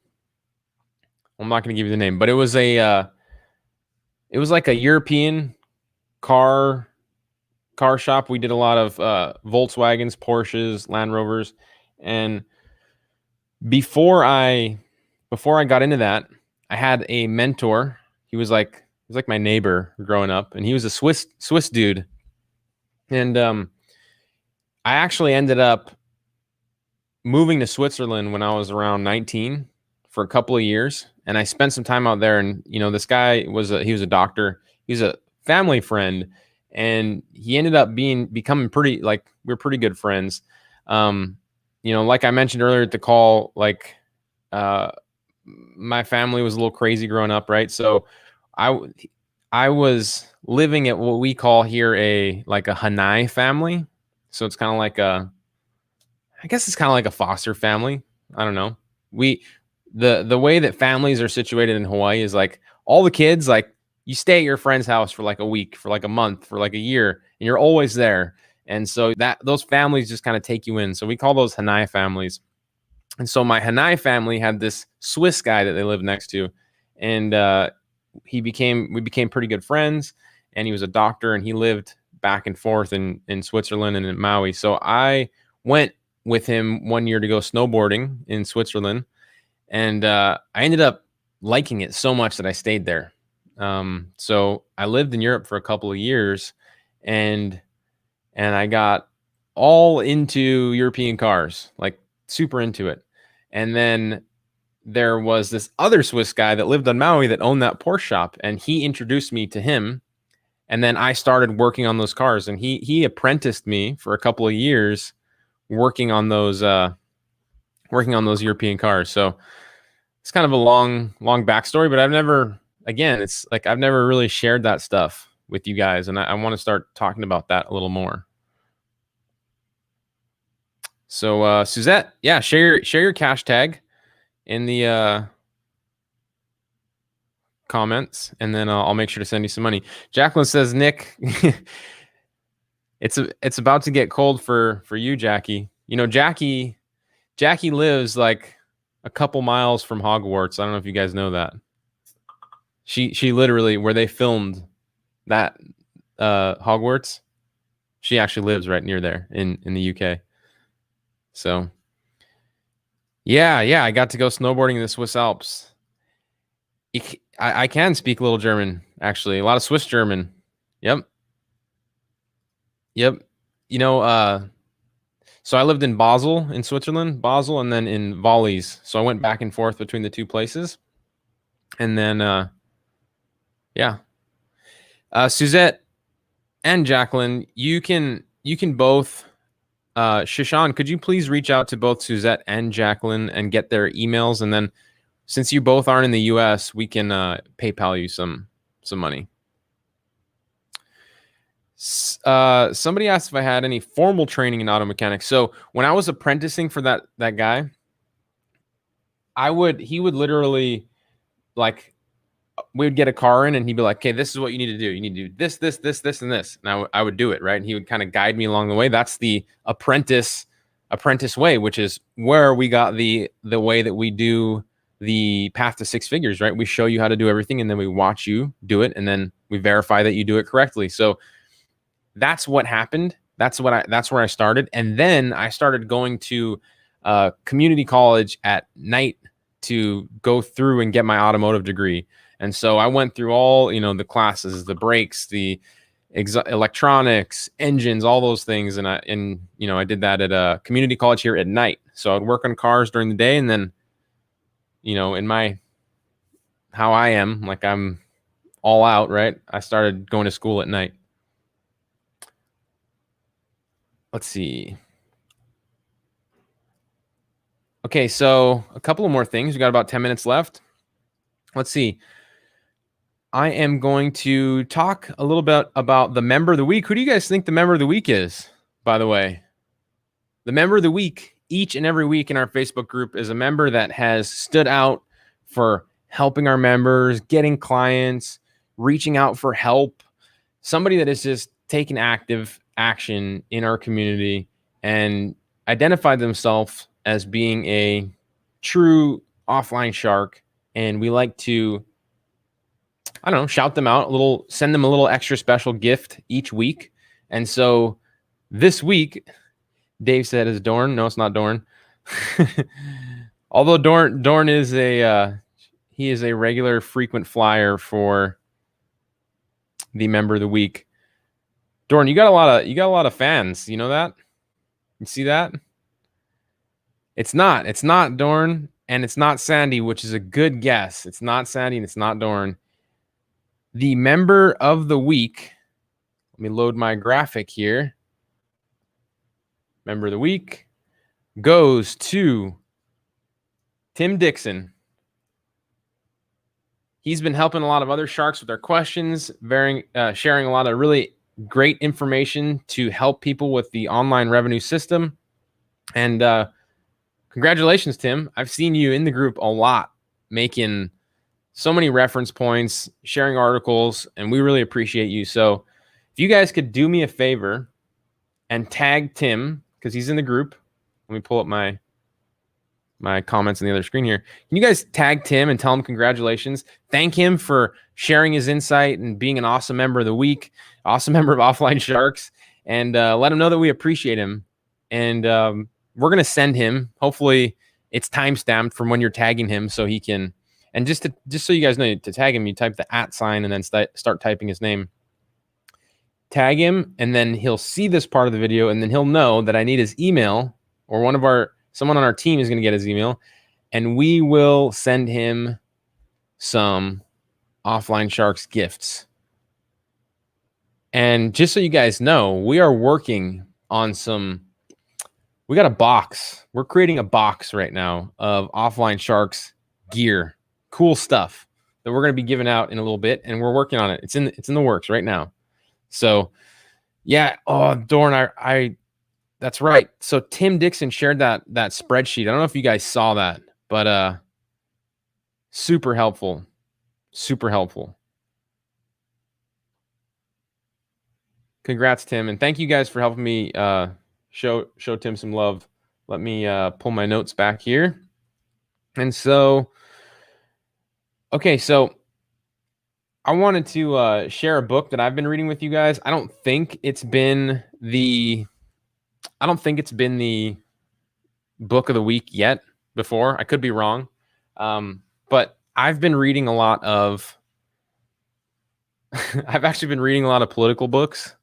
I'm not going to give you the name, but it was like a European car shop. We did a lot of Volkswagens, Porsches, Land Rovers, and before I got into that, I had a mentor. He was like my neighbor growing up, and he was a Swiss dude. And I actually ended up moving to Switzerland when I was around 19 for a couple of years, and I spent some time out there. And this guy was a doctor. He's a family friend, and he ended up becoming pretty, like, we're pretty good friends. Like I mentioned earlier at the call, like my family was a little crazy growing up, right? So I was living at what we call here a Hanai family. So it's kind of like I guess it's kind of like a foster family. I don't know. We the way that families are situated in Hawaii is like all the kids, like you stay at your friend's house for like a week, for like a month, for like a year, and you're always there. And so that those families just kind of take you in. So we call those Hanai families. And so my Hanai family had this Swiss guy that they lived next to, and we became pretty good friends. And he was a doctor, and he lived back and forth in Switzerland and in Maui. So I went with him one year to go snowboarding in Switzerland, and I ended up liking it so much that I stayed there. So I lived in Europe for a couple of years, and I got all into European cars, like super into it. And then there was this other Swiss guy that lived on Maui that owned that Porsche shop, and he introduced me to him. And then I started working on those cars, and he apprenticed me for a couple of years working on those European cars. So it's kind of a long backstory, but I've never really shared that stuff with you guys, and I want to start talking about that a little more. So Suzette, yeah, share your cash tag in the comments, and then I'll make sure to send you some money. Jacqueline says, Nick, it's about to get cold for you, Jackie. You know, Jackie lives like a couple miles from Hogwarts. I don't know if you guys know that. She literally, where they filmed that Hogwarts, she actually lives right near there in the UK. So yeah, I got to go snowboarding in the Swiss Alps. I can speak a little German, actually. A lot of Swiss German. Yep. You know, so I lived in Basel in Switzerland, and then in Valleys. So I went back and forth between the two places. And then, yeah. Suzette and Jacqueline, you can both, Shishan, could you please reach out to both Suzette and Jacqueline and get their emails? And then since you both aren't in the US, we can PayPal you some money. Somebody asked if I had any formal training in auto mechanics. So when I was apprenticing for that guy, he would literally, like, we would get a car in and he'd be like, okay, this is what you need to do. You need to do this, this, this, this, and this. And I would do it, right? And he would kind of guide me along the way. That's the apprentice way, which is where we got the way that we do the path to six figures, right? We show you how to do everything, and then we watch you do it, and then we verify that you do it correctly. So that's what happened. That's where I started. And then I started going to community college at night to go through and get my automotive degree. And so I went through all, the classes, the brakes, the electronics, engines, all those things. And I did that at a community college here at night. So I'd work on cars during the day, and then, in how I am, like, I'm all out, right? I started going to school at night. Let's see. Okay, so a couple of more things. We got about 10 minutes left. Let's see. I am going to talk a little bit about the member of the week. Who do you guys think the member of the week is, by the way? The member of the week, each and every week in our Facebook group, is a member that has stood out for helping our members, getting clients, reaching out for help. Somebody that has just taken active action in our community and identified themselves as being a true offline shark. And we like to, I don't know, shout them out a little, send them a little extra special gift each week. And so this week, Dave said, is Dorn? No, it's not Dorn. Although Dorn is he is a regular frequent flyer for the member of the week. Dorn, you got a lot of fans. You know that? You see that? It's not Dorn, and it's not Sandy, which is a good guess. It's not Sandy and it's not Dorn. The member of the week, let me load my graphic here. Member of the week goes to Tim Dixon. He's been helping a lot of other sharks with their questions, sharing a lot of really great information to help people with the online revenue system. And congratulations, Tim. I've seen you in the group a lot, making so many reference points, sharing articles, and we really appreciate you. So if you guys could do me a favor and tag Tim, because he's in the group. Let me pull up my comments on the other screen here. Can you guys tag Tim and tell him congratulations? Thank him for sharing his insight and being an awesome member of the week, awesome member of Offline Sharks, and let him know that we appreciate him. And we're going to send him, hopefully it's timestamped from when you're tagging him so he can, and just so you guys know, to tag him, you type the @ sign and then start typing his name. Tag him, and then he'll see this part of the video, and then he'll know that I need his email, or someone on our team is going to get his email, and we will send him some Offline Sharks gifts. And just so you guys know, we are working on we got a box. We're creating a box right now of Offline Sharks gear, cool stuff that we're going to be giving out in a little bit, and we're working on it. It's in the works right now. So yeah, Dorn, I that's right. So Tim Dixon shared that spreadsheet. I don't know if you guys saw that, but super helpful. Super helpful. Congrats, Tim, and thank you guys for helping me show Tim some love. Let me pull my notes back here. And so, okay, so I wanted to share a book that I've been reading with you guys. I don't think it's been the book of the week yet before. I could be wrong. But I've been reading a lot of I've actually been reading a lot of political books.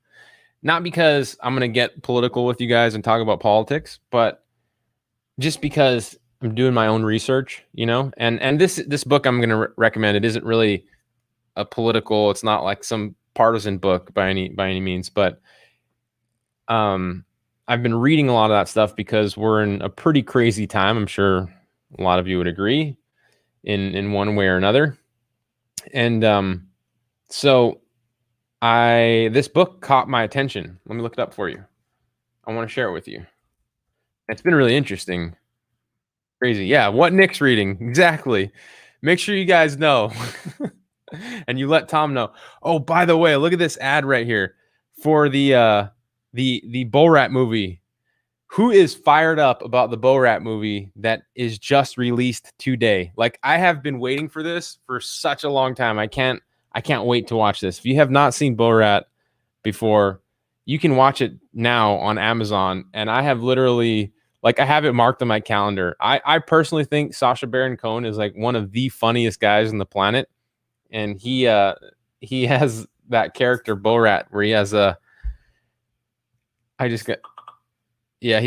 Not because I'm going to get political with you guys and talk about politics, but just because I'm doing my own research, and this book I'm going to recommend, it isn't really a political, it's not like some partisan book by any means, but I've been reading a lot of that stuff because we're in a pretty crazy time. I'm sure a lot of you would agree in one way or another. And so this book caught my attention. Let me look it up for you. I want to share it with you. It's been really interesting. Crazy. Yeah, what Nick's reading. Exactly. Make sure you guys know. And you let Tom know. Oh, by the way, look at this ad right here for the Borat movie. Who is fired up about the Borat movie that is just released today? Like, I have been waiting for this for such a long time. I can't wait to watch this. If you have not seen Borat before, you can watch it now on Amazon. And I have literally, I have it marked on my calendar. I personally think Sacha Baron Cohen is like one of the funniest guys on the planet. And he has that character Borat where he has he's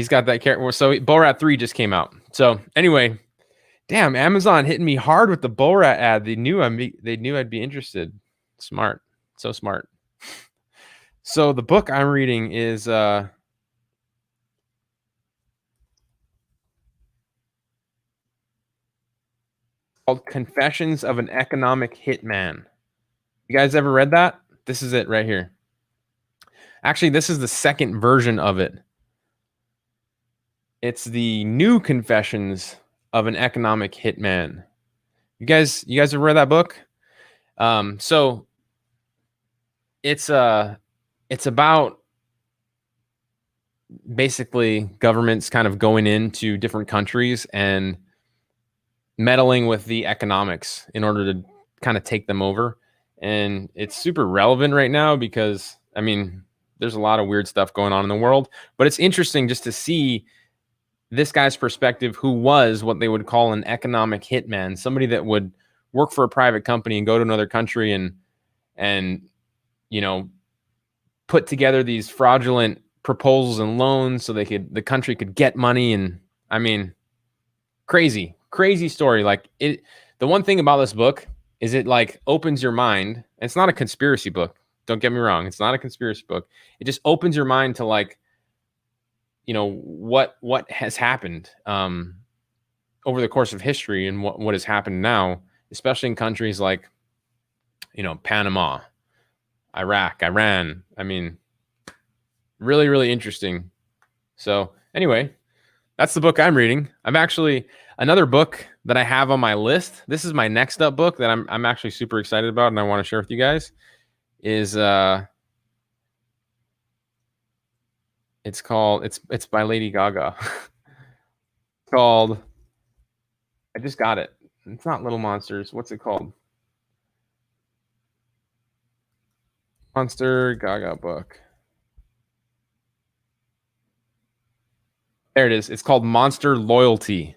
got that character. So Borat 3 just came out. So anyway, damn, Amazon hitting me hard with the Borat ad. They knew I'd be interested. Smart. So smart. So the book I'm reading is called Confessions of an Economic Hitman. You guys ever read that? This is it right here. Actually, this is the second version of it. It's the new Confessions of an Economic Hitman. You guys ever read that book? So it's about basically governments kind of going into different countries and meddling with the economics in order to kind of take them over. And it's super relevant right now because, I mean, there's a lot of weird stuff going on in the world, but it's interesting just to see this guy's perspective, who was what they would call an economic hitman, somebody that would work for a private company and go to another country and put together these fraudulent proposals and loans so the country could get money. And I mean, crazy story. The one thing about this book is it opens your mind. It's not a conspiracy book. Don't get me wrong. It's not a conspiracy book. It just opens your mind to what has happened over the course of history and what has happened now, especially in countries like Panama, Iraq, Iran. I mean, really, really interesting. So anyway, that's the book I'm reading. I'm actually another book that I have on my list. This is my next up book that I'm actually super excited about and I want to share with you guys. Is it's by Lady Gaga. It's called, I just got it. It's not Little Monsters. What's it called? Monster Gaga book. There it is. It's called Monster Loyalty.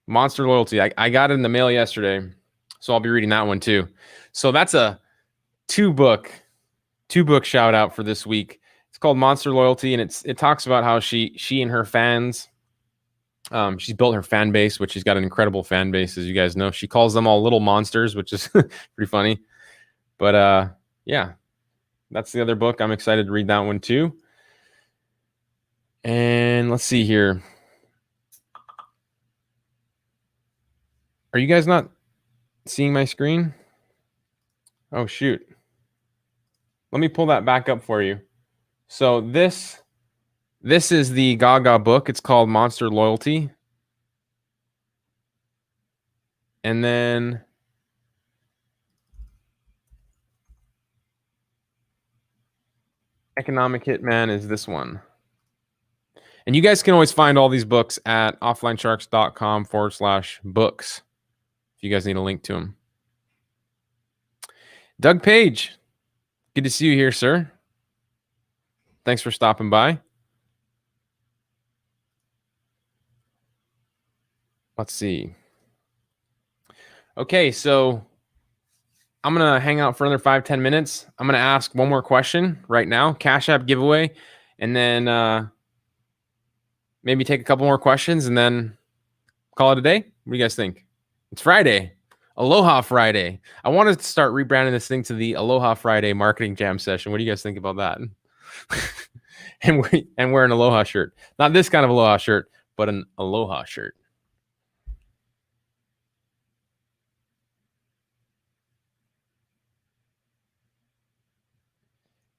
Monster Loyalty. I got it in the mail yesterday, so I'll be reading that one too. So that's a two book shout out for this week. It's called Monster Loyalty, and it talks about how she and her fans, she's built her fan base, which she's got an incredible fan base, as you guys know. She calls them all little monsters, which is pretty funny. But yeah, that's the other book. I'm excited to read that one too. And let's see here. Are you guys not seeing my screen? Oh, shoot. Let me pull that back up for you. So this is the Gaga book. It's called Monster Loyalty. And then Economic Hitman is this one. And you guys can always find all these books at offlinesharks.com/books if you guys need a link to them. Doug Page, good to see you here, sir. Thanks for stopping by. Let's see. Okay, so I'm going to hang out for another 5-10 minutes. I'm going to ask one more question right now, Cash App giveaway, and then maybe take a couple more questions and then call it a day. What do you guys think? It's Friday. Aloha Friday. I wanted to start rebranding this thing to the Aloha Friday marketing jam session. What do you guys think about that? and wear an Aloha shirt. Not this kind of Aloha shirt, but an Aloha shirt.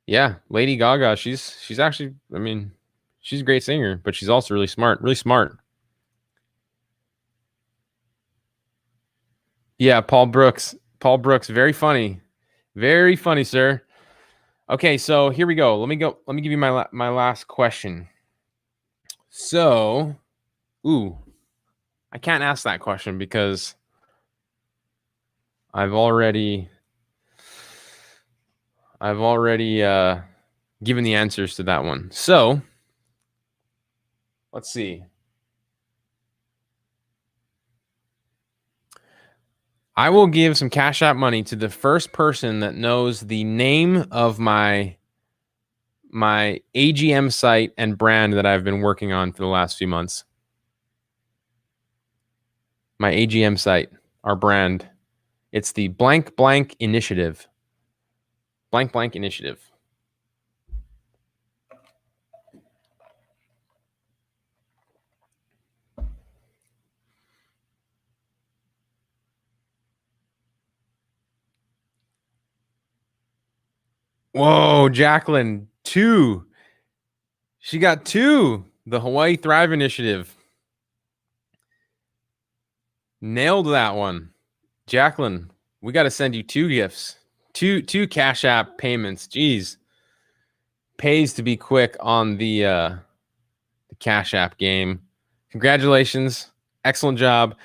Yeah, Lady Gaga, she's actually, I mean, she's a great singer, but she's also really smart, really smart. Yeah, Paul Brooks, very funny, sir. Okay, so here we go. Let me give you my last question. So, I can't ask that question because I've already given the answers to that one. So, let's see. I will give some Cash App money to the first person that knows the name of my AGM site and brand that I've been working on for the last few months. My AGM site, our brand. It's the blank blank initiative. Blank blank initiative. Whoa, Jacqueline, 2. She got 2. The Hawaii Thrive Initiative. Nailed that one. Jacqueline, we got to send you 2 gifts. Two Cash App payments. Jeez. Pays to be quick on the Cash App game. Congratulations. Excellent job.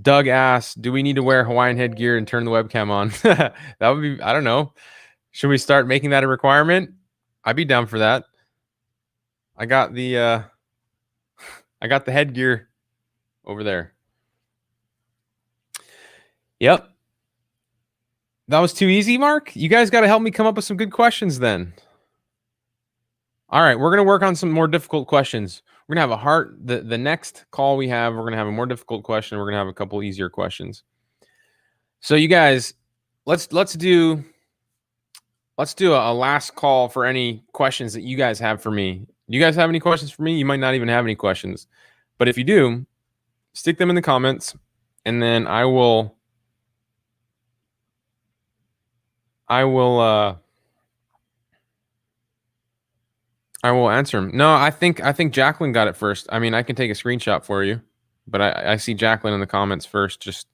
Doug asked, do we need to wear Hawaiian headgear and turn the webcam on? That would be, I don't know. Should we start making that a requirement? I'd be down for that. I got the headgear over there. Yep. That was too easy, Mark? You guys got to help me come up with some good questions then. All right, we're going to work on some more difficult questions. We're going to have the next call we have, we're going to have a more difficult question. We're going to have a couple easier questions. So you guys, let's do a last call for any questions that you guys have for me. Do you guys have any questions for me? You might not even have any questions. But if you do, stick them in the comments, and then I will I will answer him. No, I think Jacqueline got it first. I mean, I can take a screenshot for you, but I see Jacqueline in the comments first, just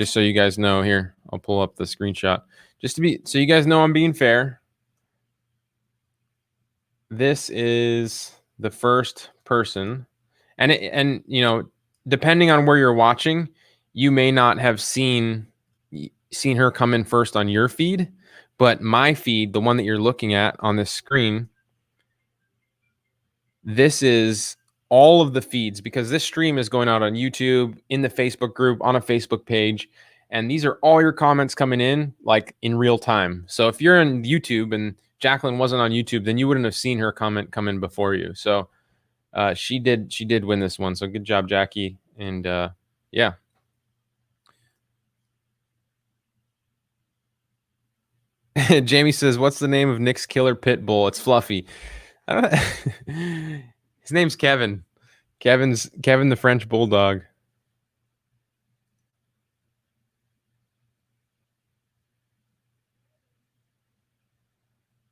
so you guys know. Here, I'll pull up the screenshot just to be so you guys know I'm being fair. This is the first person, and you know, depending on where you're watching, you may not have seen her come in first on your feed, but my feed, the one that you're looking at on this screen, this is all of the feeds, because this stream is going out on YouTube, in the Facebook group, on a Facebook page, and these are all your comments coming in like in real time. So if you're in YouTube and Jacqueline wasn't on YouTube, then you wouldn't have seen her comment come in before you. So she did win this one. So good job, Jackie. And yeah. Jamie says, "What's the name of Nick's killer pit bull?" It's Fluffy. His name's Kevin. Kevin the French bulldog.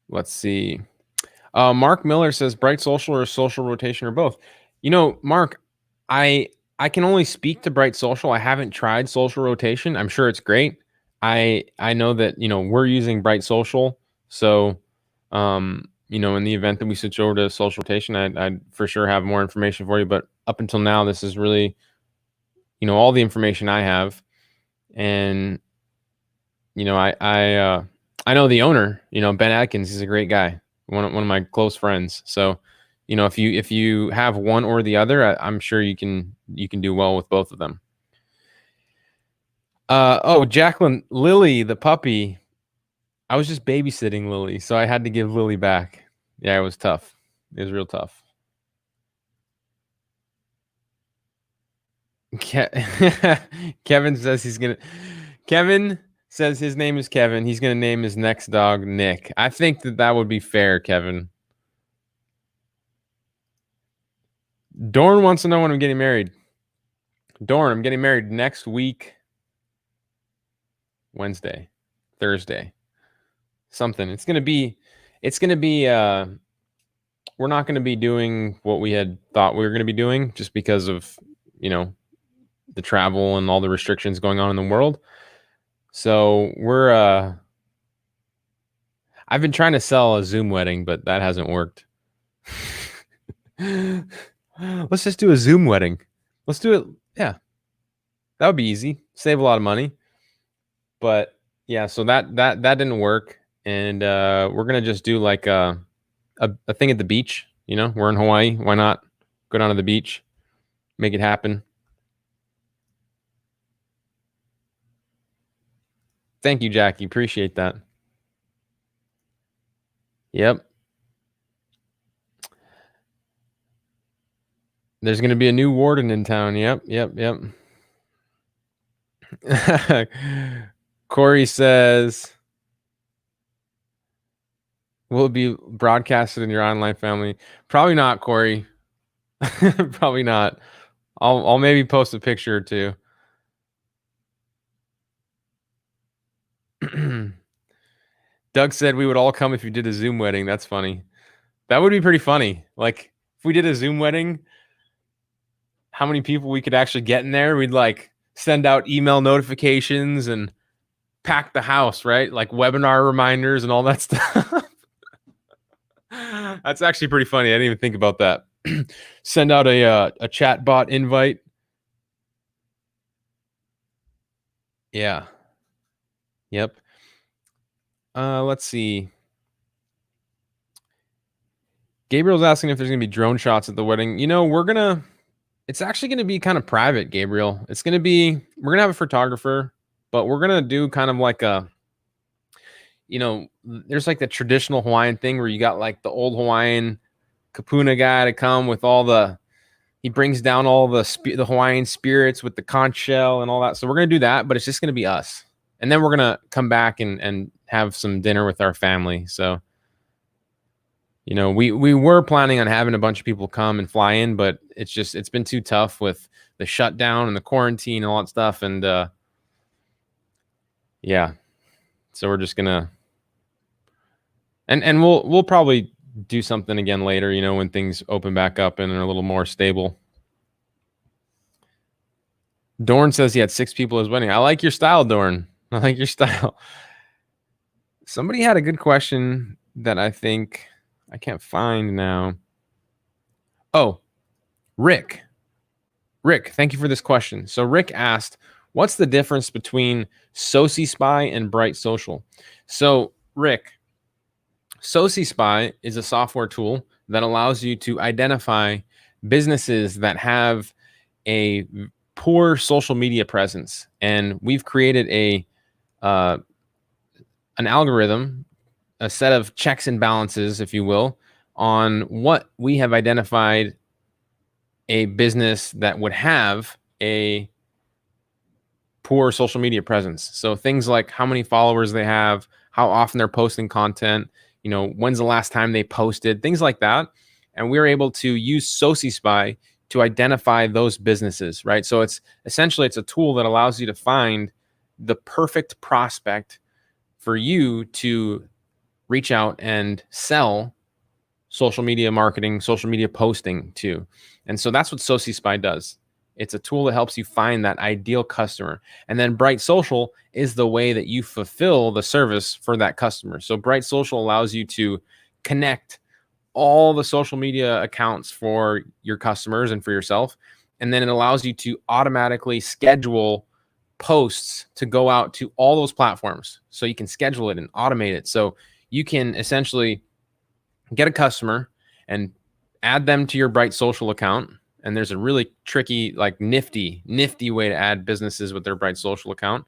Let's see. Mark Miller says, "Bright Social or Social Rotation or both?" You know, Mark, I can only speak to Bright Social. I haven't tried Social Rotation. I'm sure it's great. I know that, you know, we're using Bright Social, so you know, in the event that we switch over to Social Rotation, I'd for sure have more information for you. But up until now, this is really, you know, all the information I have. And you know, I know the owner, you know, Ben Atkins. He's a great guy, one of my close friends. So, you know, if you have one or the other, I'm sure you can do well with both of them. Oh, Jacqueline, Lily, the puppy. I was just babysitting Lily, so I had to give Lily back. Yeah, it was tough. It was real tough. Kevin says Kevin says his name is Kevin. He's gonna name his next dog Nick. I think that would be fair, Kevin. Dorn wants to know when I'm getting married. Dorn, I'm getting married next week. Wednesday, Thursday, something. It's gonna be. We're not gonna be doing what we had thought we were gonna be doing, just because of, you know, the travel and all the restrictions going on in the world. So we're. I've been trying to sell a Zoom wedding, but that hasn't worked. Let's just do a Zoom wedding. Let's do it. Yeah, that would be easy. Save a lot of money. But yeah, so that didn't work, and we're gonna just do like a thing at the beach. You know, we're in Hawaii. Why not go down to the beach, make it happen? Thank you, Jackie. Appreciate that. Yep. There's gonna be a new warden in town. Yep. Corey says, "Will it be broadcasted in your online family?" Probably not, Corey. Probably not. I'll maybe post a picture or two. Doug said we would all come if you did a Zoom wedding. That's funny. That would be pretty funny. Like if we did a Zoom wedding, how many people we could actually get in there? We'd like send out email notifications and pack the house, right? Like webinar reminders and all that stuff. That's actually pretty funny. I didn't even think about that. Send out a chat bot invite. Yeah. Yep. Let's see. Gabriel's asking if there's gonna be drone shots at the wedding. You know, it's actually gonna be kind of private, Gabriel. We're gonna have a photographer, but we're gonna do kind of like a, you know, there's like the traditional Hawaiian thing where you got like the old Hawaiian kapuna guy to come with he brings down all the Hawaiian spirits with the conch shell and all that. So we're gonna do that, but it's just gonna be us, and then we're gonna come back and have some dinner with our family. So, you know, we were planning on having a bunch of people come and fly in, but it's been too tough with the shutdown and the quarantine and all that stuff. And yeah, So we're just gonna, and we'll probably do something again later, when things open back up and are a little more stable. Dorn says he had 6 people at his wedding. I like your style, Dorn. I like your style. Somebody had a good question that I think I can't find now. Oh, Rick. Rick, thank you for this question. So Rick asked, what's the difference between SociSpy and Bright Social? So Rick, SociSpy is a software tool that allows you to identify businesses that have a poor social media presence. And we've created an algorithm, a set of checks and balances, if you will, on what we have identified a business that would have a poor social media presence. So things like how many followers they have, how often they're posting content, when's the last time they posted, things like that. And we're able to use SociSpy to identify those businesses, right? So it's a tool that allows you to find the perfect prospect for you to reach out and sell social media marketing, social media posting to. And so that's what SociSpy does. It's a tool that helps you find that ideal customer. And then Bright Social is the way that you fulfill the service for that customer. So Bright Social allows you to connect all the social media accounts for your customers and for yourself. And then it allows you to automatically schedule posts to go out to all those platforms. So you can schedule it and automate it. So you can essentially get a customer and add them to your Bright Social account. And there's a really tricky, like nifty way to add businesses with their Bright Social account.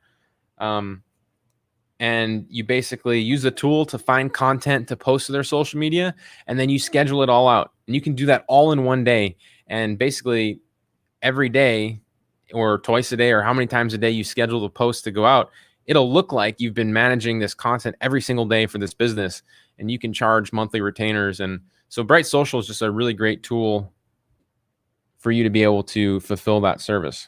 And you basically use the tool to find content to post to their social media, and then you schedule it all out. And you can do that all in one day. And basically every day or twice a day or how many times a day you schedule the post to go out, it'll look like you've been managing this content every single day for this business, and you can charge monthly retainers. And so Bright Social is just a really great tool for you to be able to fulfill that service.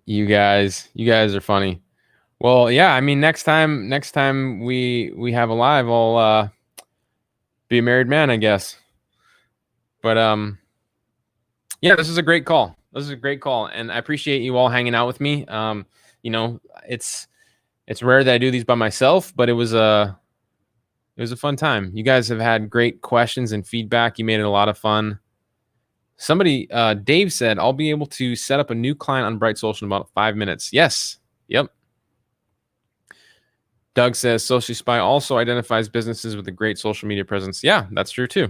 You guys are funny. Well, yeah, I mean, next time we have a live, I'll be a married man, I guess. But yeah, this is a great call. And I appreciate you all hanging out with me. It's rare that I do these by myself, but it was a fun time. You guys have had great questions and feedback. You made it a lot of fun. Somebody, Dave said, I'll be able to set up a new client on Bright Social in about 5 minutes. Yes. Yep. Doug says, SociSpy also identifies businesses with a great social media presence. Yeah, that's true too.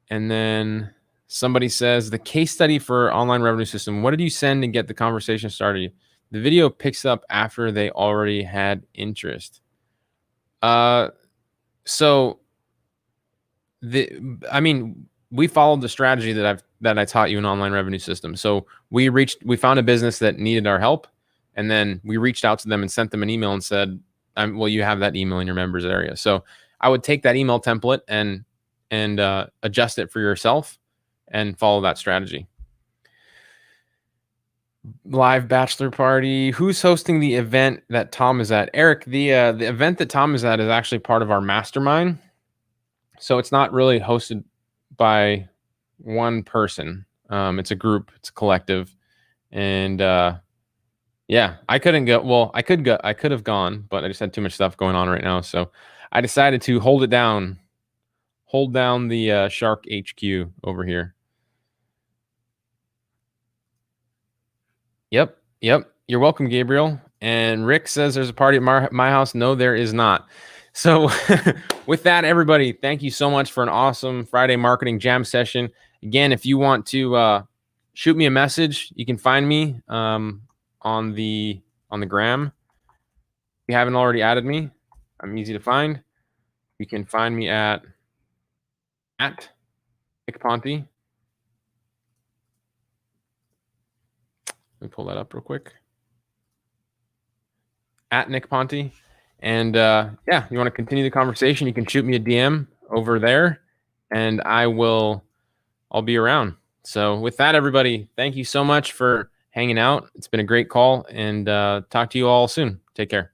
And then somebody says, the case study for online revenue system, what did you send and get the conversation started? The video picks up after they already had interest. We followed the strategy that I taught you in online revenue system. So we found a business that needed our help, and then we reached out to them and sent them an email and said, well, you have that email in your members area. So I would take that email template and adjust it for yourself and follow that strategy. Live bachelor party. Who's hosting the event that Tom is at? Eric, the event that Tom is at is actually part of our mastermind. So it's not really hosted by one person. It's a group, it's a collective. And yeah, I couldn't go. Well, I could have gone, but I just had too much stuff going on right now. So I decided to hold down the Shark HQ over here. Yep. You're welcome, Gabriel. And Rick says there's a party at my house. No, there is not. So with that, everybody, thank you so much for an awesome Friday marketing jam session. Again, if you want to shoot me a message, you can find me on the gram. If you haven't already added me, I'm easy to find. You can find me at Nick Ponte. Let me pull that up real quick. At Nick Ponte. And yeah, you want to continue the conversation, you can shoot me a DM over there, and I'll be around. So with that, everybody, thank you so much for hanging out. It's been a great call, and talk to you all soon. Take care.